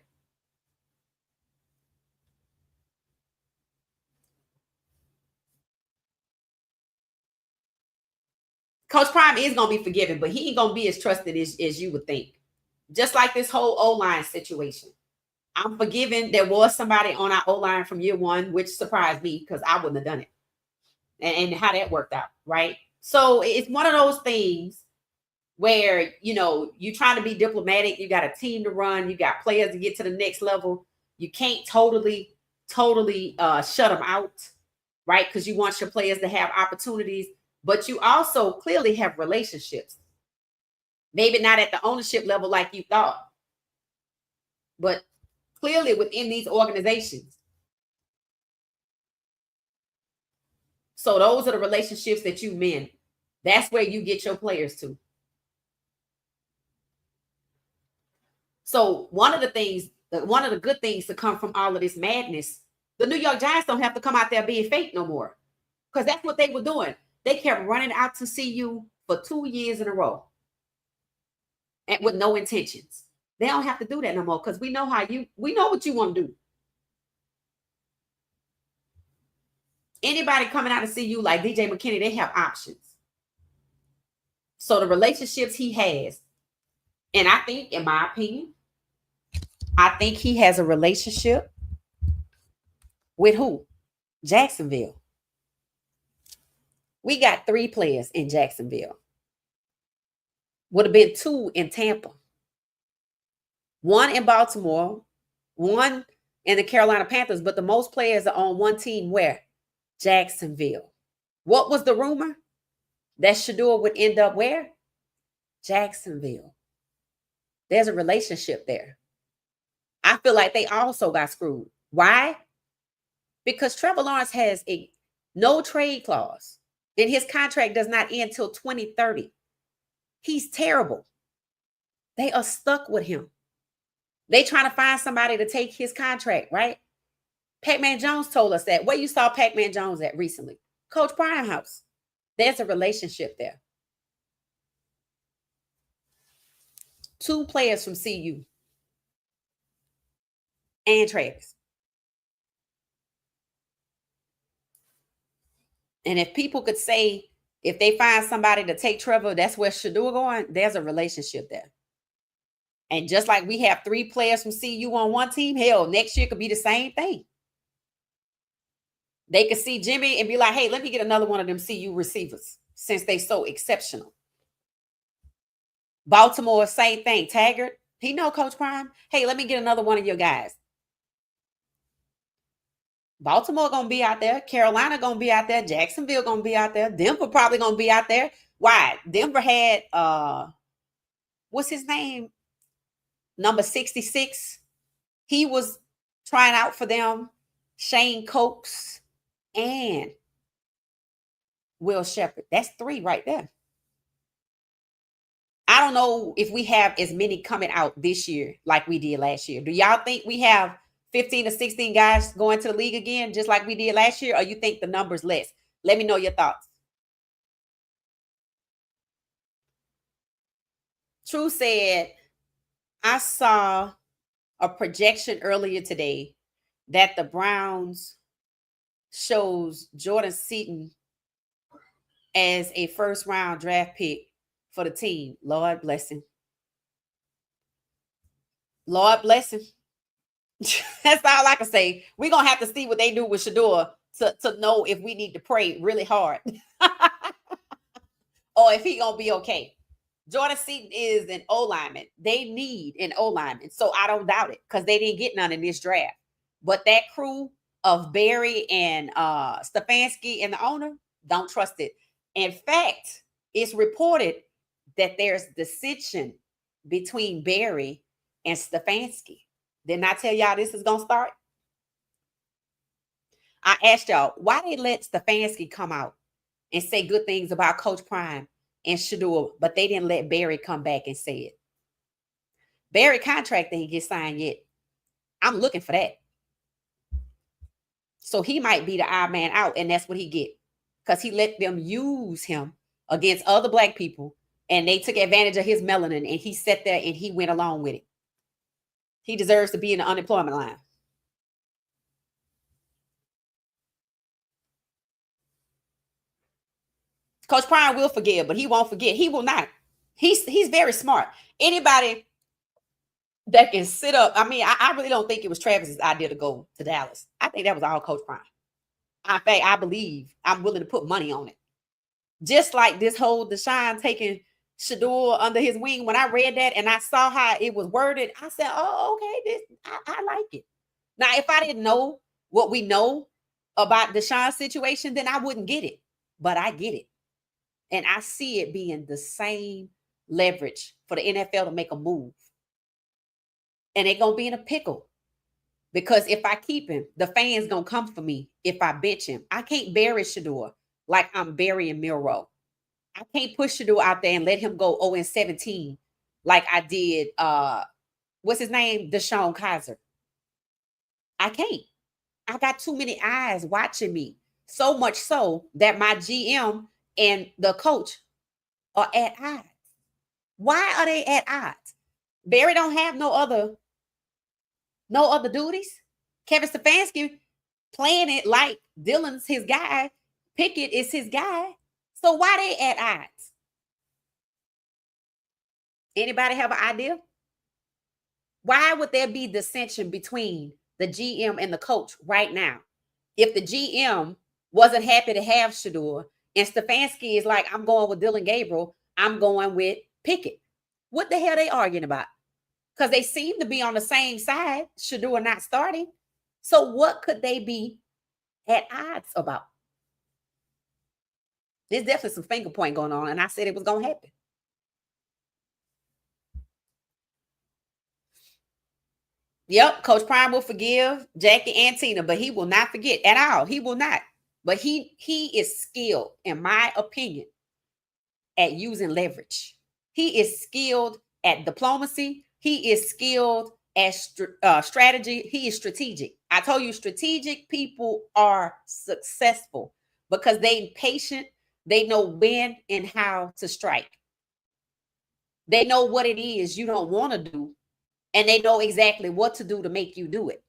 Coach Prime is going to be forgiven, but he ain't going to be as trusted as you would think. Just like this whole O-line situation. I'm forgiven. There was somebody on our O-line from year one, which surprised me because I wouldn't have done it. And how that worked out, right? So it's one of those things where, you know, you're trying to be diplomatic. You got a team to run. You got players to get to the next level. You can't totally shut them out, right? Because you want your players to have opportunities. But you also clearly have relationships. Maybe not at the ownership level like you thought, but clearly within these organizations. So those are the relationships that you mend. That's where you get your players to. So one of the good things to come from all of this madness, the New York Giants don't have to come out there being fake no more. Because that's what they were doing. They kept running out to see you for 2 years in a row. And with no intentions. They don't have to do that no more because we know what you want to do. Anybody coming out to see you like DJ McKinney, they have options. So the relationships he has, and I think, in my opinion, I think he has a relationship with who? Jacksonville. We got 3 players in Jacksonville. Would have been 2 in Tampa. 1 in Baltimore. 1 in the Carolina Panthers. But the most players are on one team where? Jacksonville. What was the rumor? That Shedeur would end up where? Jacksonville. There's a relationship there. I feel like they also got screwed. Why? Because Trevor Lawrence has a no trade clause. And his contract does not end till 2030. He's terrible. They are stuck with him. They trying to find somebody to take his contract, right? Pac-Man Jones told us that. Where you saw Pac-Man Jones at recently? Coach Brian house. There's a relationship there. 2 players from CU. And Travis. And if people could say, if they find somebody to take Trevor, that's where Shedeur going, there's a relationship there. And just like we have 3 players from CU on one team, hell, next year could be the same thing. They could see Jimmy and be like, hey, let me get another one of them CU receivers since they so exceptional. Baltimore, same thing. Taggart, he know Coach Prime. Hey, let me get another one of your guys. Baltimore going to be out there. Carolina going to be out there. Jacksonville going to be out there. Denver probably going to be out there. Why? Denver had, what's his name? Number 66. He was trying out for them. Shane Cokes and Will Shepherd. That's 3 right there. I don't know if we have as many coming out this year like we did last year. Do y'all think we have 15 or 16 guys going to the league again, just like we did last year? Or you think the number's less? Let me know your thoughts. True said, I saw a projection earlier today that the Browns shows Jordan Seaton as a first-round draft pick for the team. Lord bless him. Lord bless him. That's all I can say. We're going to have to see what they do with Shedeur to know if we need to pray really hard or if he going to be okay. Jordan Seaton is an O-lineman. They need an O-lineman. So I don't doubt it because they didn't get none in this draft. But that crew of Barry and Stefanski and the owner, don't trust it. In fact, it's reported that there's dissension between Barry and Stefanski. Didn't I tell y'all this is going to start? I asked y'all, why they let Stefanski come out and say good things about Coach Prime and Shedeur, but they didn't let Barry come back and say it. Barry contract didn't get signed yet. I'm looking for that. So he might be the odd man out, and that's what he get. Because he let them use him against other black people, and they took advantage of his melanin, and he sat there and he went along with it. He deserves to be in the unemployment line. Coach Prime will forgive, but he won't forget. He will not. He's very smart. Anybody that can sit up, I mean, I really don't think it was Travis's idea to go to Dallas. I think that was all Coach Prime. In fact, I believe I'm willing to put money on it. Just like this whole Deshaun taking Shedeur under his wing. When I read that and I saw how it was worded, I said, oh, okay, I like it. Now, if I didn't know what we know about Deshaun's situation, then I wouldn't get it. But I get it. And I see it being the same leverage for the NFL to make a move. And they're going to be in a pickle. Because if I keep him, the fans going to come for me if I bench him. I can't bury Shedeur like I'm burying Milroe. I can't push Shedeur out there and let him go 0-17 like I did, what's his name? Deshaun Kaiser. I can't. I got too many eyes watching me. So much so that my GM and the coach are at odds. Why are they at odds? Barry don't have no other duties. Kevin Stefanski playing it like Dylan's his guy. Pickett is his guy. So why they at odds? Anybody have an idea? Why would there be dissension between the GM and the coach right now? If the GM wasn't happy to have Shedeur and Stefanski is like, I'm going with Dylan Gabriel, I'm going with Pickett. What the hell are they arguing about? Because they seem to be on the same side, Shedeur not starting. So what could they be at odds about? There's definitely some finger point going on, and I said it was going to happen. Yep, Coach Prime will forgive Jackie and Tina, but he will not forget at all. He will not. But he is skilled, in my opinion, at using leverage. He is skilled at diplomacy. He is skilled at strategy. He is strategic. I told you, strategic people are successful because they're patient. They know when and how to strike. They know what it is you don't want to do, and they know exactly what to do to make you do it.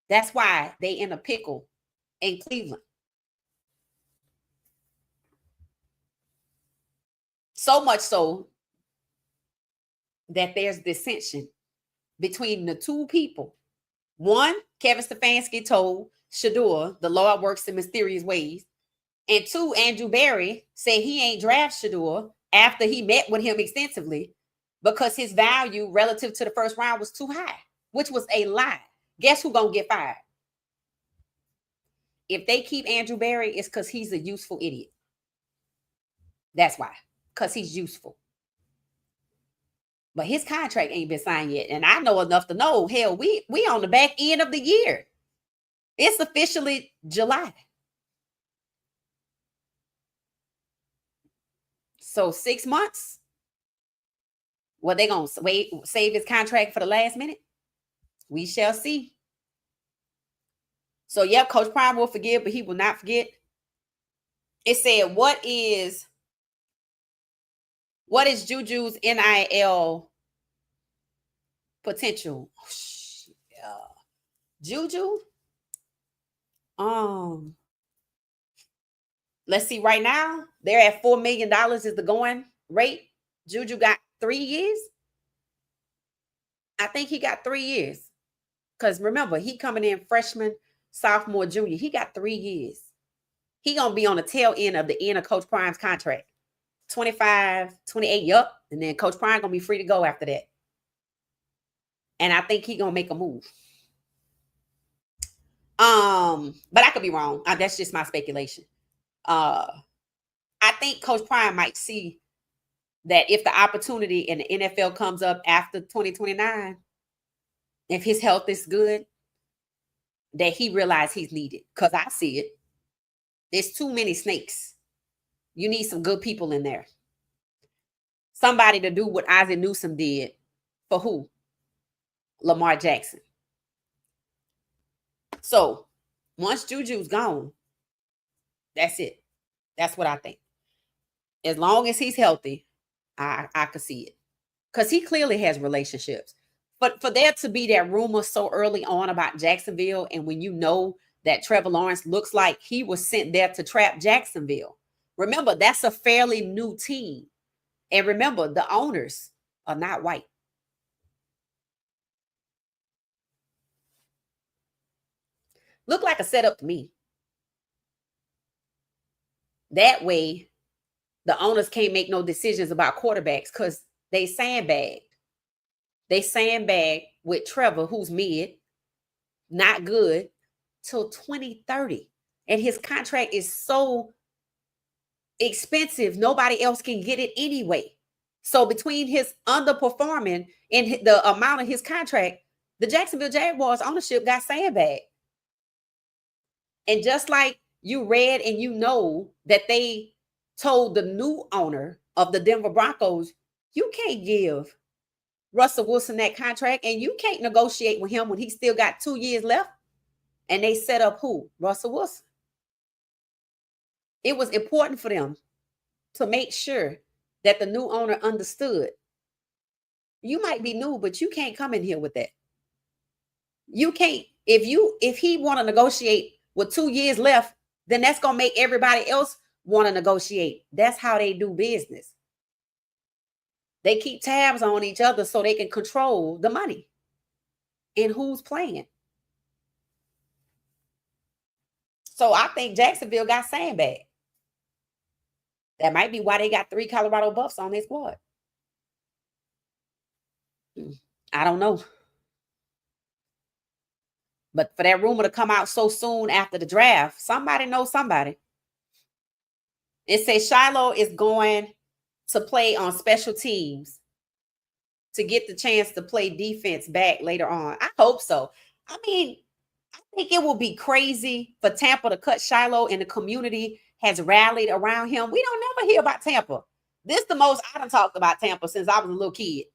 That's why they in a pickle in Cleveland. So much so that there's dissension between the two people. One, Kevin Stefanski told Shedeur, the Lord works in mysterious ways. And two, Andrew Berry said he ain't draft Shedeur after he met with him extensively because his value relative to the first round was too high, which was a lie. Guess who gonna get fired? If they keep Andrew Berry, it's because he's a useful idiot. That's why, because he's useful. But his contract ain't been signed yet. And I know enough to know, hell, we on the back end of the year. It's officially July. So 6 months? Well, they going to save his contract for the last minute? We shall see. So, yep, Coach Prime will forgive, but he will not forget. It said, what is Juju's NIL potential? Juju? Let's see, right now, they're at $4 million is the going rate. Juju got 3 years. I think he got 3 years. Because remember, he coming in freshman, sophomore, junior. He got 3 years. He going to be on the tail end of Coach Prime's contract. 25, 28, yup. And then Coach Prime going to be free to go after that. And I think he going to make a move. But I could be wrong. That's just my speculation. I think Coach Prime might see that if the opportunity in the NFL comes up after 2029, if his health is good, that he realizes he's needed. Because I see it. There's too many snakes. You need some good people in there. Somebody to do what Isaac Newsom did for who? Lamar Jackson. So once Juju's gone, that's it. That's what I think. As long as he's healthy, I could see it. Because he clearly has relationships. But for there to be that rumor so early on about Jacksonville, and when you know that Trevor Lawrence looks like he was sent there to trap Jacksonville. Remember, that's a fairly new team. And remember, the owners are not white. Look like a setup to me. That way, the owners can't make no decisions about quarterbacks because they sandbagged. They sandbagged with Trevor, who's mid, not good, till 2030. And his contract is so expensive, nobody else can get it anyway. So between his underperforming and the amount of his contract, the Jacksonville Jaguars ownership got sandbagged. And just like you read and you know that they told the new owner of the Denver Broncos, you can't give Russell Wilson that contract and you can't negotiate with him when he still got 2 years left. And they set up who? Russell Wilson. It was important for them to make sure that the new owner understood. You might be new, but you can't come in here with that. You can't. If he want to negotiate with 2 years left, then that's going to make everybody else want to negotiate. That's how they do business. They keep tabs on each other so they can control the money and who's playing. So I think Jacksonville got sandbagged. That might be why they got 3 Colorado Buffs on their squad. I don't know. But for that rumor to come out so soon after the draft, somebody knows somebody. It says Shiloh is going to play on special teams to get the chance to play defense back later on. I hope so. I mean, I think it will be crazy for Tampa to cut Shiloh, and the community has rallied around him. We don't never hear about Tampa. This is the most I done talked about Tampa since I was a little kid.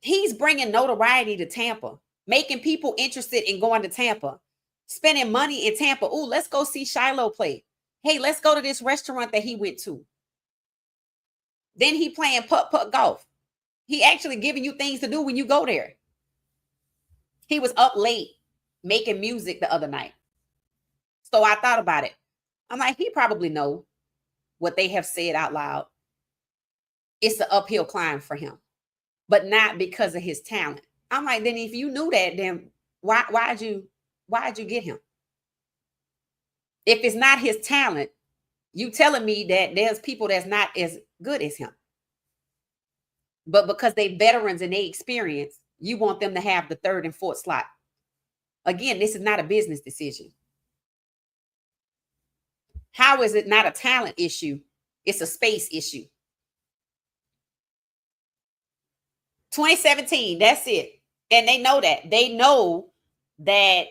He's bringing notoriety to Tampa, making people interested in going to Tampa, spending money in Tampa. Ooh, let's go see Shiloh play. Hey, let's go to this restaurant that he went to. Then he playing putt-putt golf. He actually giving you things to do when you go there. He was up late making music the other night. So I thought about it. I'm like, he probably know what they have said out loud. It's an uphill climb for him. but not because of his talent. I'm like, then if you knew that, then why'd you get him? If it's not his talent, you telling me that there's people that's not as good as him. But because they veterans and they experience, you want them to have the third and fourth slot. Again, this is not a business decision. How is it not a talent issue? It's a space issue. 2017, that's it. And they know that. They know that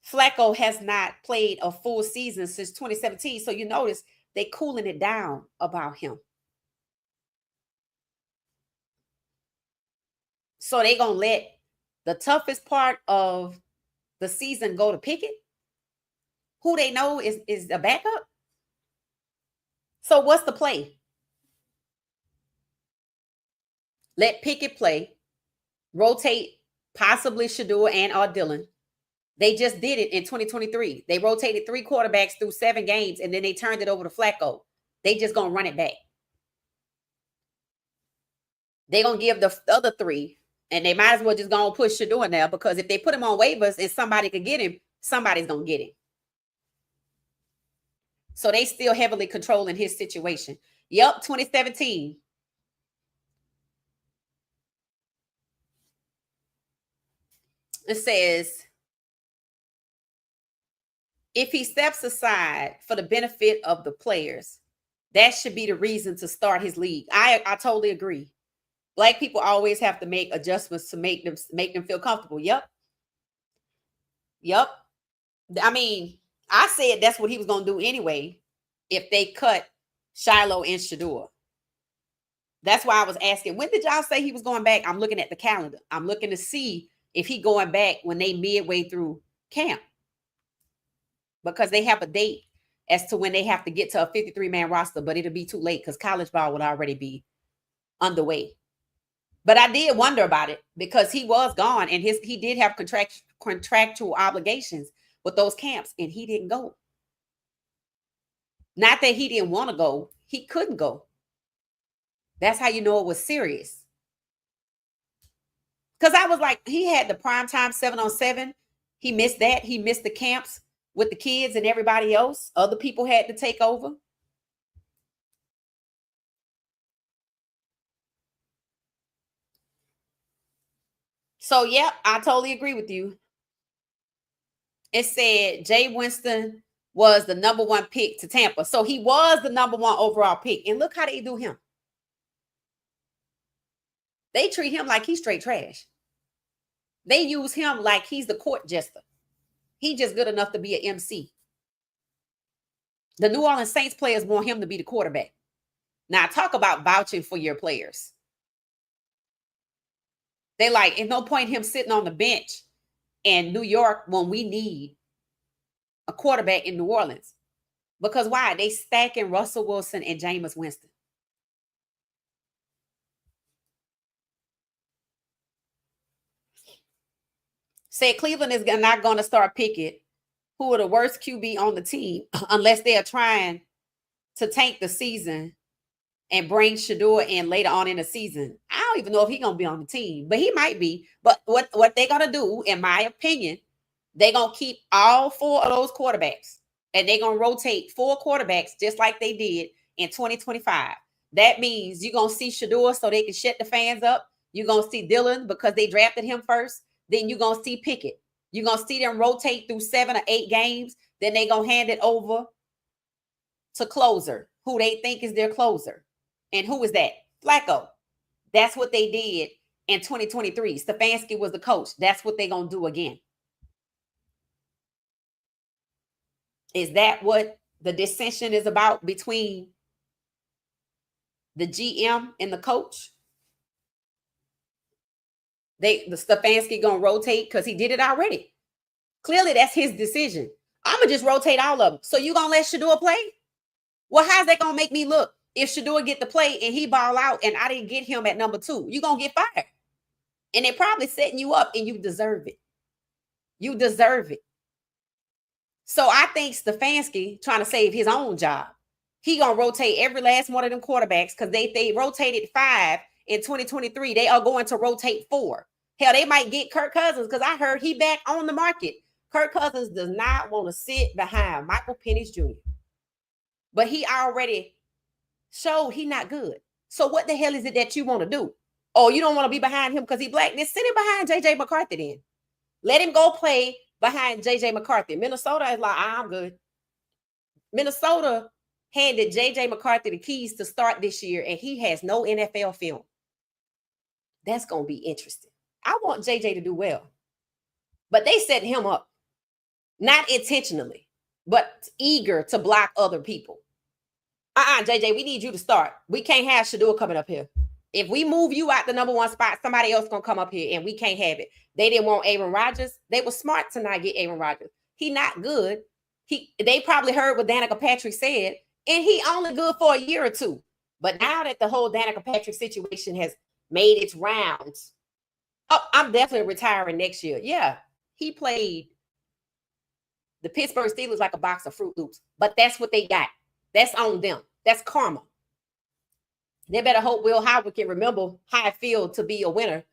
Flacco has not played a full season since 2017. So you notice they cooling it down about him. So they going to let the toughest part of the season go to Pickett, who they know is a backup. So what's the play? Let Pickett play, rotate possibly Shedeur and or Dillon. They just did it in 2023. They rotated 3 quarterbacks through 7 games, and then they turned it over to Flacco. They just going to run it back. They're going to give the other 3, and they might as well just go and push Shedeur in there, because if they put him on waivers and somebody could get him, somebody's going to get him. So they still heavily controlling his situation. Yep, 2017. It says, if he steps aside for the benefit of the players, that should be the reason to start his league. I totally agree. Black people always have to make adjustments to make them feel comfortable. Yep. I mean, I said that's what he was going to do anyway if they cut Shiloh and Shedeur. That's why I was asking, when did y'all say he was going back? I'm looking at the calendar. I'm looking to see if he going back when they midway through camp, because they have a date as to when they have to get to a 53-man roster, but it'll be too late because college ball would already be underway. But I did wonder about it because he was gone and he did have contractual obligations with those camps, and he didn't go. Not that he didn't want to go, he couldn't go. That's how you know it was serious. Because I was like, he had the primetime 7-on-7. He missed that. He missed the camps with the kids and everybody else. Other people had to take over. So, yeah, I totally agree with you. It said Jay Winston was the number 1 pick to Tampa. So he was the number 1 overall pick. And look how they do him. They treat him like he's straight trash. They use him like he's the court jester. He just good enough to be an MC. The New Orleans Saints players want him to be the quarterback. Now, talk about vouching for your players. They like, there's no point him sitting on the bench in New York when we need a quarterback in New Orleans. Because why? They stacking Russell Wilson and Jameis Winston. Said Cleveland is not going to start Pickett, who are the worst QB on the team, unless they are trying to tank the season and bring Shedeur in later on in the season. I don't even know if he's going to be on the team, but he might be. But what they're going to do, in my opinion, they're going to keep all 4 of those quarterbacks, and they're going to rotate 4 quarterbacks just like they did in 2025. That means you're going to see Shedeur so they can shut the fans up. You're going to see Dillon because they drafted him first. Then you're going to see Pickett. You're going to see them rotate through 7 or 8 games. Then they're going to hand it over to closer, who they think is their closer. And who is that? Flacco. That's what they did in 2023. Stefanski was the coach. That's what they're going to do again. Is that what the dissension is about between the GM and the coach? The Stefanski gonna rotate because he did it already. Clearly, that's his decision. I'm gonna just rotate all of them. So you gonna let Shedeur play? Well, how's that gonna make me look if Shedeur get to play and he ball out and I didn't get him at number 2? You gonna get fired, and they're probably setting you up, and you deserve it. You deserve it. So I think Stefanski trying to save his own job. He gonna rotate every last one of them quarterbacks because they rotated 5. in 2023, they are going to rotate 4. Hell, they might get Kirk Cousins because I heard he back on the market. Kirk Cousins does not want to sit behind Michael Penix Jr. But he already showed he not good. So what the hell is it that you want to do? Oh, you don't want to be behind him because he black? Then sit him behind J.J. McCarthy then. Let him go play behind J.J. McCarthy. Minnesota is like, I'm good. Minnesota handed J.J. McCarthy the keys to start this year, and he has no NFL film. That's going to be interesting. I want J.J. to do well. But they set him up. Not intentionally, but eager to block other people. JJ, we need you to start. We can't have Shedeur coming up here. If we move you out the number 1 spot, somebody else going to come up here, and we can't have it. They didn't want Aaron Rodgers. They were smart to not get Aaron Rodgers. He not good. They probably heard what Danica Patrick said, and he only good for a year or 2. But now that the whole Danica Patrick situation has made its rounds, I'm definitely retiring next year. Yeah, he played the Pittsburgh Steelers like a box of Fruit Loops, but that's what they got. That's on them. That's karma. They better hope Will Howard can remember how it feels to be a winner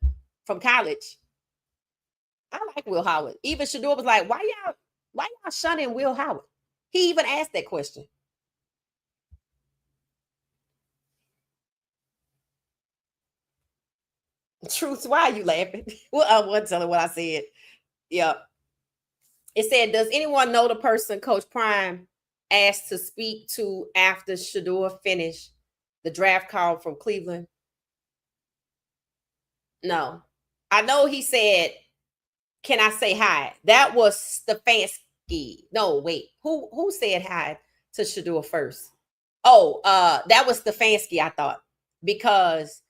from college. I like Will Howard. Even Shedeur was like, why y'all shunning Will Howard? He even asked that question. Truth, why are you laughing? Well, I wasn't telling what I said. Yep. It said, does anyone know the person Coach Prime asked to speak to after Shedeur finished the draft call from Cleveland? No. I know he said, can I say hi? That was Stefanski. No, wait. Who said hi to Shedeur first? Oh, that was Stefanski, I thought. Because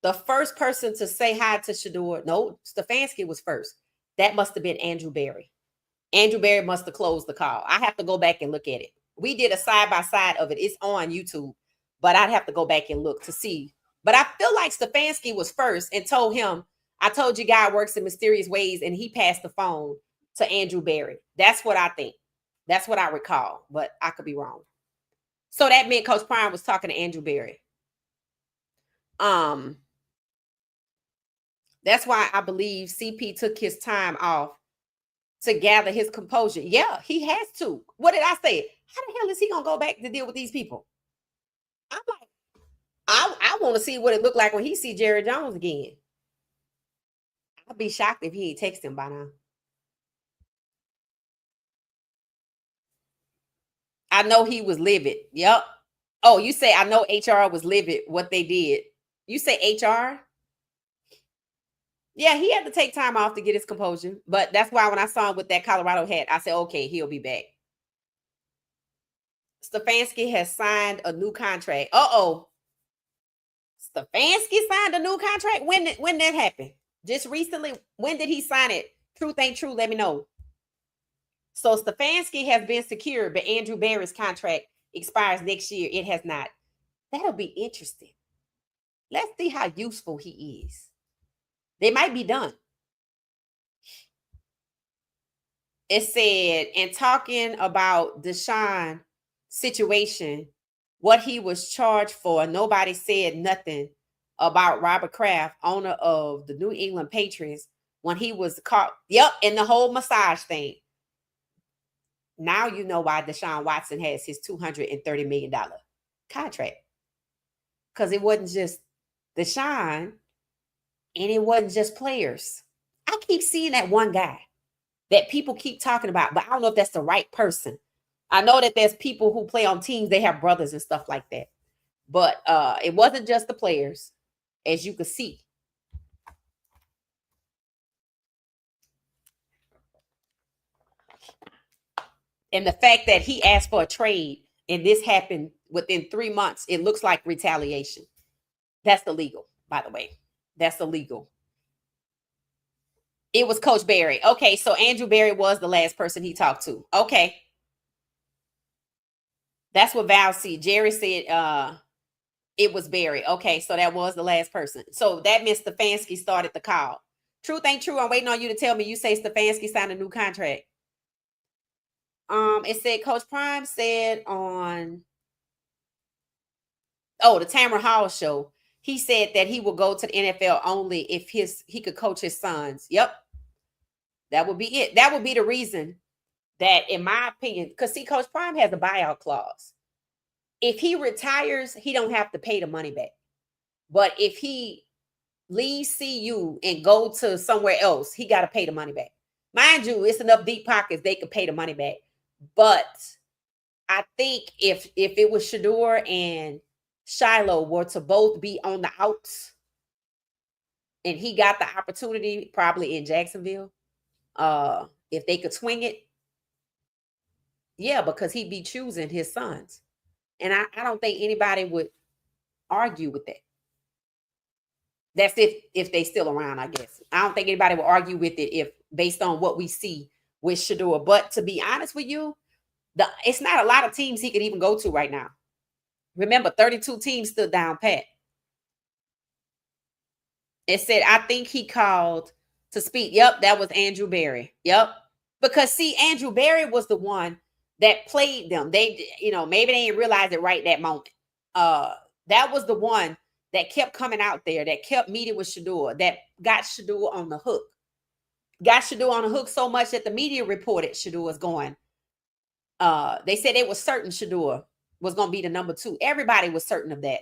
the first person to say hi to Shedeur, no, Stefanski was first. That must have been Andrew Berry. Andrew Berry must have closed the call. I have to go back and look at it. We did a side-by-side of it. It's on YouTube, but I'd have to go back and look to see. But I feel like Stefanski was first and told him, I told you God works in mysterious ways, and he passed the phone to Andrew Berry. That's what I think. That's what I recall, but I could be wrong. So that meant Coach Prime was talking to Andrew Berry. That's why I believe CP took his time off to gather his composure. Yeah, he has to. What did I say? How the hell is he gonna go back to deal with these people? I'm like, I want to see what it looked like when he see Jerry Jones again. I'd be shocked if he ain't text him by now. I know he was livid. Yep. Oh, you say I know HR was livid what they did. You say HR? Yeah, he had to take time off to get his composure. But that's why when I saw him with that Colorado hat, I said, okay, he'll be back. Stefanski has signed a new contract. Uh-oh. Stefanski signed a new contract? When that happened? Just recently? When did he sign it? Truth ain't true. Let me know. So Stefanski has been secured, but Andrew Berry's contract expires next year. It has not. That'll be interesting. Let's see how useful he is. They might be done. It said, in talking about Deshaun situation, what he was charged for, nobody said nothing about Robert Kraft, owner of the New England Patriots, when he was caught. Yep, in the whole massage thing. Now you know why Deshaun Watson has his $230 million contract. Because it wasn't just Deshaun, and it wasn't just players. I keep seeing that one guy that people keep talking about, but I don't know if that's the right person. I know that there's people who play on teams, they have brothers and stuff like that. But it wasn't just the players, as you could see. And the fact that he asked for a trade and this happened within 3 months, it looks like retaliation. That's illegal, by the way. That's illegal. It was Coach Berry. Okay, so Andrew Berry was the last person he talked to. Okay. That's what Val said. Jerry said it was Berry. Okay, so that was the last person. So that means Stefanski started the call. Truth ain't true. I'm waiting on you to tell me. You say Stefanski signed a new contract. It said Coach Prime said on the Tamara Hall show, he said that he will go to the NFL only if he could coach his sons. Yep. That would be it. That would be the reason that, in my opinion, because see, Coach Prime has a buyout clause. If he retires, he don't have to pay the money back. But if he leave CU and go to somewhere else, he got to pay the money back. Mind you, it's enough deep pockets they could pay the money back. But I think if it was Shedeur and Shiloh were to both be on the outs and he got the opportunity probably in Jacksonville, if they could swing it, yeah, because he'd be choosing his sons. And I don't think anybody would argue with that. That's if they still around, I guess. I don't think anybody will argue with it if based on what we see with Shedeur. But to be honest with you, it's not a lot of teams he could even go to right now. Remember, 32 teams stood down pat. It said, I think he called to speak. Yep, that was Andrew Berry. Yep. Because see, Andrew Berry was the one that played them. They, maybe they didn't realize it right that moment. That was the one that kept coming out there, that kept meeting with Shedeur, that got Shedeur on the hook. Got Shedeur on the hook so much that the media reported Shedeur was going. They said they were certain Shedeur was going to be the number 2. Everybody was certain of that.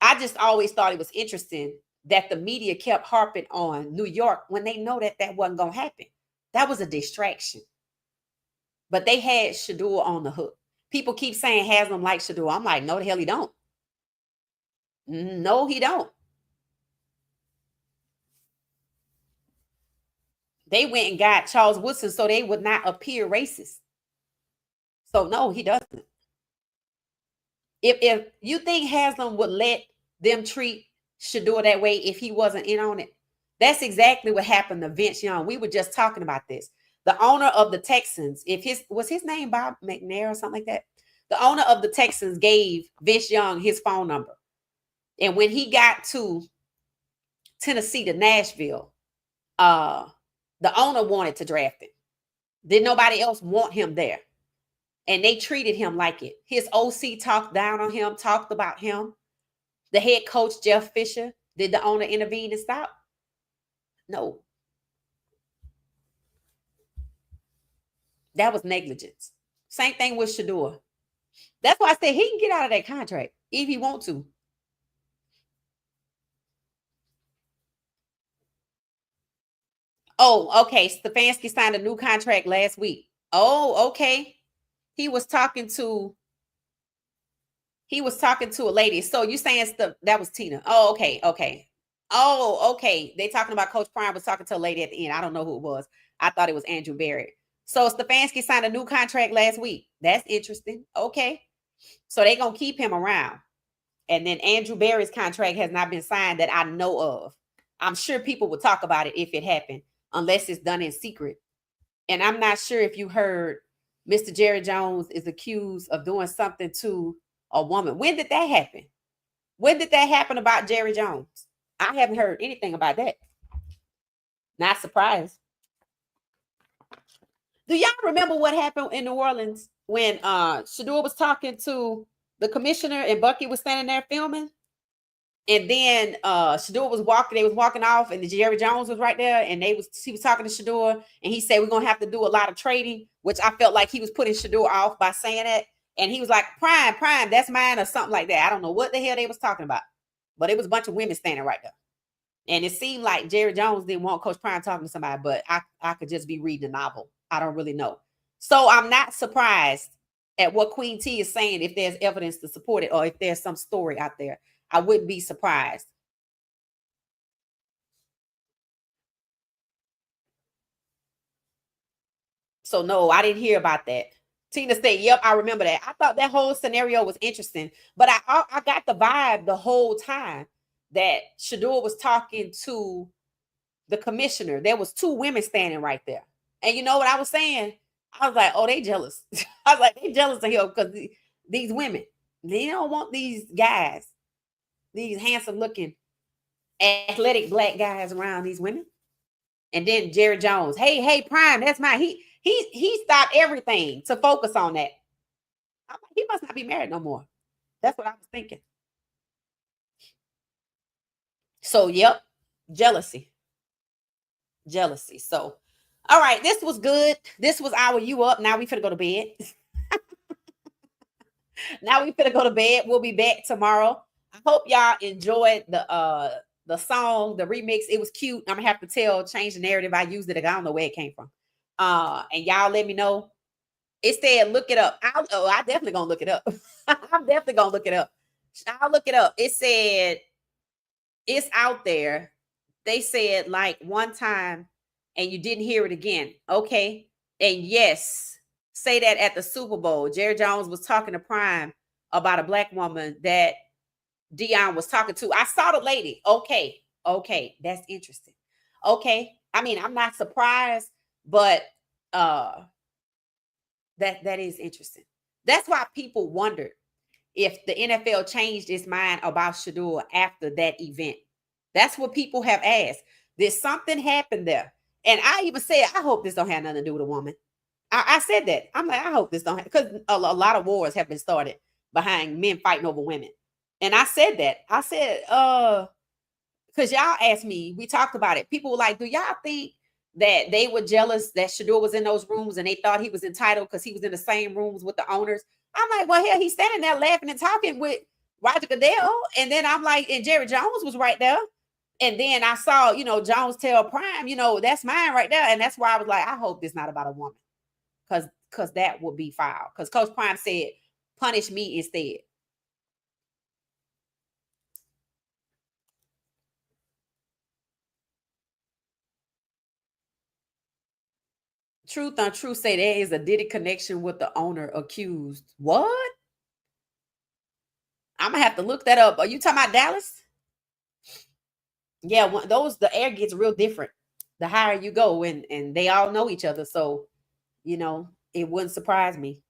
I just always thought it was interesting that the media kept harping on New York when they know that wasn't going to happen. That was a distraction. But they had Shedeur on the hook. People keep saying Haslam likes Shedeur. I'm like, no, the hell he don't. No, he don't. They went and got Charles Woodson so they would not appear racist. So no, he doesn't. If you think Haslam would let them treat Shedeur that way if he wasn't in on it, that's exactly what happened to Vince Young. We were just talking about this. The owner of the Texans, was his name Bob McNair or something like that? The owner of the Texans gave Vince Young his phone number. And when he got to Tennessee, to Nashville, the owner wanted to draft him. Did nobody else want him there? And they treated him like it. His OC talked down on him, talked about him. The head coach, Jeff Fisher, did the owner intervene and stop? No. That was negligence. Same thing with Shedeur. That's why I said he can get out of that contract if he wants to. Oh, okay. Stefanski signed a new contract last week. Oh, okay. He was talking to a lady. So you saying that was Tina. Oh, okay. Okay. Oh, okay. They talking about Coach Prime was talking to a lady at the end. I don't know who it was. I thought it was Andrew Berry. So Stefanski signed a new contract last week. That's interesting. Okay. So they're going to keep him around. And then Andrew Berry's contract has not been signed that I know of. I'm sure people will talk about it if it happened, unless it's done in secret. And I'm not sure if you heard Mr. Jerry Jones is accused of doing something to a woman. When did that happen? When did that happen about Jerry Jones? I haven't heard anything about that. Not surprised. Do y'all remember what happened in New Orleans when Shedeur was talking to the commissioner and Bucky was standing there filming? And then Shedeur was walking, they was walking off, and Jerry Jones was right there, and he was talking to Shedeur, and he said, we're gonna have to do a lot of trading, which I felt like he was putting Shedeur off by saying that. And he was like, Prime, that's mine, or something like that. I don't know what the hell they was talking about, but it was a bunch of women standing right there. And it seemed like Jerry Jones didn't want Coach Prime talking to somebody, but I could just be reading a novel. I don't really know. So I'm not surprised at what Queen T is saying if there's evidence to support it or if there's some story out there. I wouldn't be surprised. So no, I didn't hear about that. Tina said, yep, I remember that. I thought that whole scenario was interesting, but I got the vibe the whole time that Shedeur was talking to the commissioner. There was 2 women standing right there. And you know what I was saying? I was like, oh, they jealous. I was like, they jealous of him because these women, they don't want these guys, these handsome looking, athletic black guys around these women. And then Jerry Jones, hey, Prime, that's mine. He stopped everything to focus on that. I'm like, he must not be married no more. That's what I was thinking. So, yep, jealousy. So, all right, this was good. This was our You Up. Now we finna go to bed. Now we finna go to bed. We'll be back tomorrow. I hope y'all enjoyed the song, the remix. It was cute. I'm gonna have to change the narrative. I used it. I don't know where it came from. And y'all let me know. It said, look it up. I definitely gonna look it up. I'm definitely gonna look it up. I'll look it up. It said it's out there. They said like one time and you didn't hear it again. Okay. And yes, say that at the Super Bowl. Jerry Jones was talking to Prime about a black woman that Dion was talking to. I saw the lady. Okay. That's interesting. Okay. I mean, I'm not surprised, but that is interesting. That's why people wondered if the NFL changed its mind about Shedeur after that event. That's what people have asked. Did something happen there? And I even said, I hope this don't have nothing to do with a woman. I said that. I'm like, I hope this don't, because a lot of wars have been started behind men fighting over women. And I said that. I said, because y'all asked me, we talked about it. People were like, do y'all think that they were jealous that Shedeur was in those rooms and they thought he was entitled because he was in the same rooms with the owners? I'm like, well, hell, he's standing there laughing and talking with Roger Goodell. And then I'm like, and Jerry Jones was right there. And then I saw, Jones tell Prime, that's mine right there. And that's why I was like, I hope this not about a woman. Because that would be foul. Because Coach Prime said, punish me instead. Truth on Truth say there is a Diddy connection with the owner accused. What? I'm gonna have to look that up. Are you talking about Dallas? Yeah, the air gets real different the higher you go, and they all know each other. So, it wouldn't surprise me.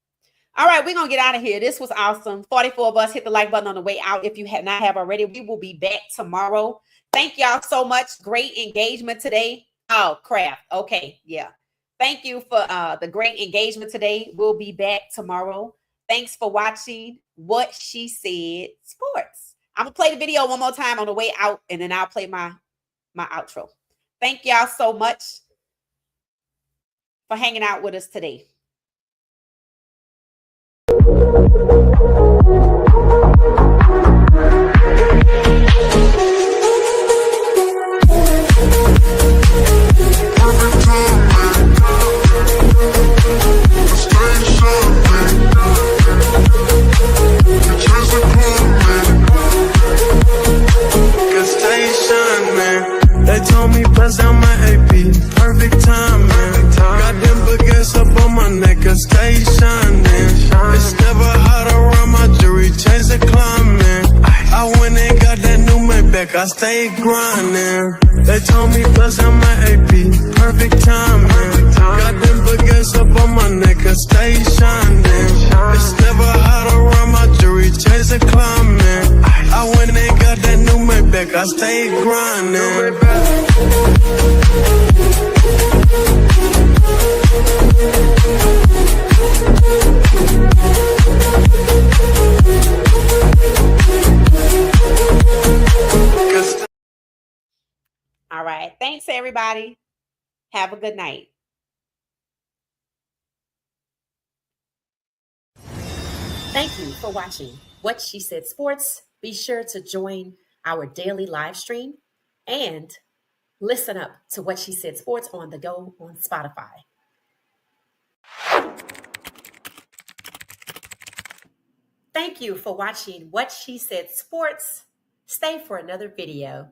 All right, we're gonna get out of here. This was awesome. 44 of us. Hit the like button on the way out if you have not already. We will be back tomorrow. Thank y'all so much. Great engagement today. Oh, crap. Okay, yeah. Thank you for the great engagement today. We'll be back tomorrow. Thanks for watching What She Said Sports. I'm gonna play the video one more time on the way out, and then I'll play my outro. Thank y'all so much for hanging out with us today. They told me bust down my AP, perfect time, man. Got them baguettes up on my neck, I stay shining. It's never hot around my jewelry, change the climate. I went and got that new Maybach, I stay grinding. They told me bust down my AP, perfect time, man. Got them baguettes up on my neck, I stay shining. It's never hot around my jewelry, change the climate. I went and got that new Maybach, I stay grinding. All right. Thanks, everybody. Have a good night. Thank you for watching What She Said Sports. Be sure to join our daily live stream and listen up to What She Said Sports on the go on Spotify. Thank you for watching What She Said Sports. Stay for another video.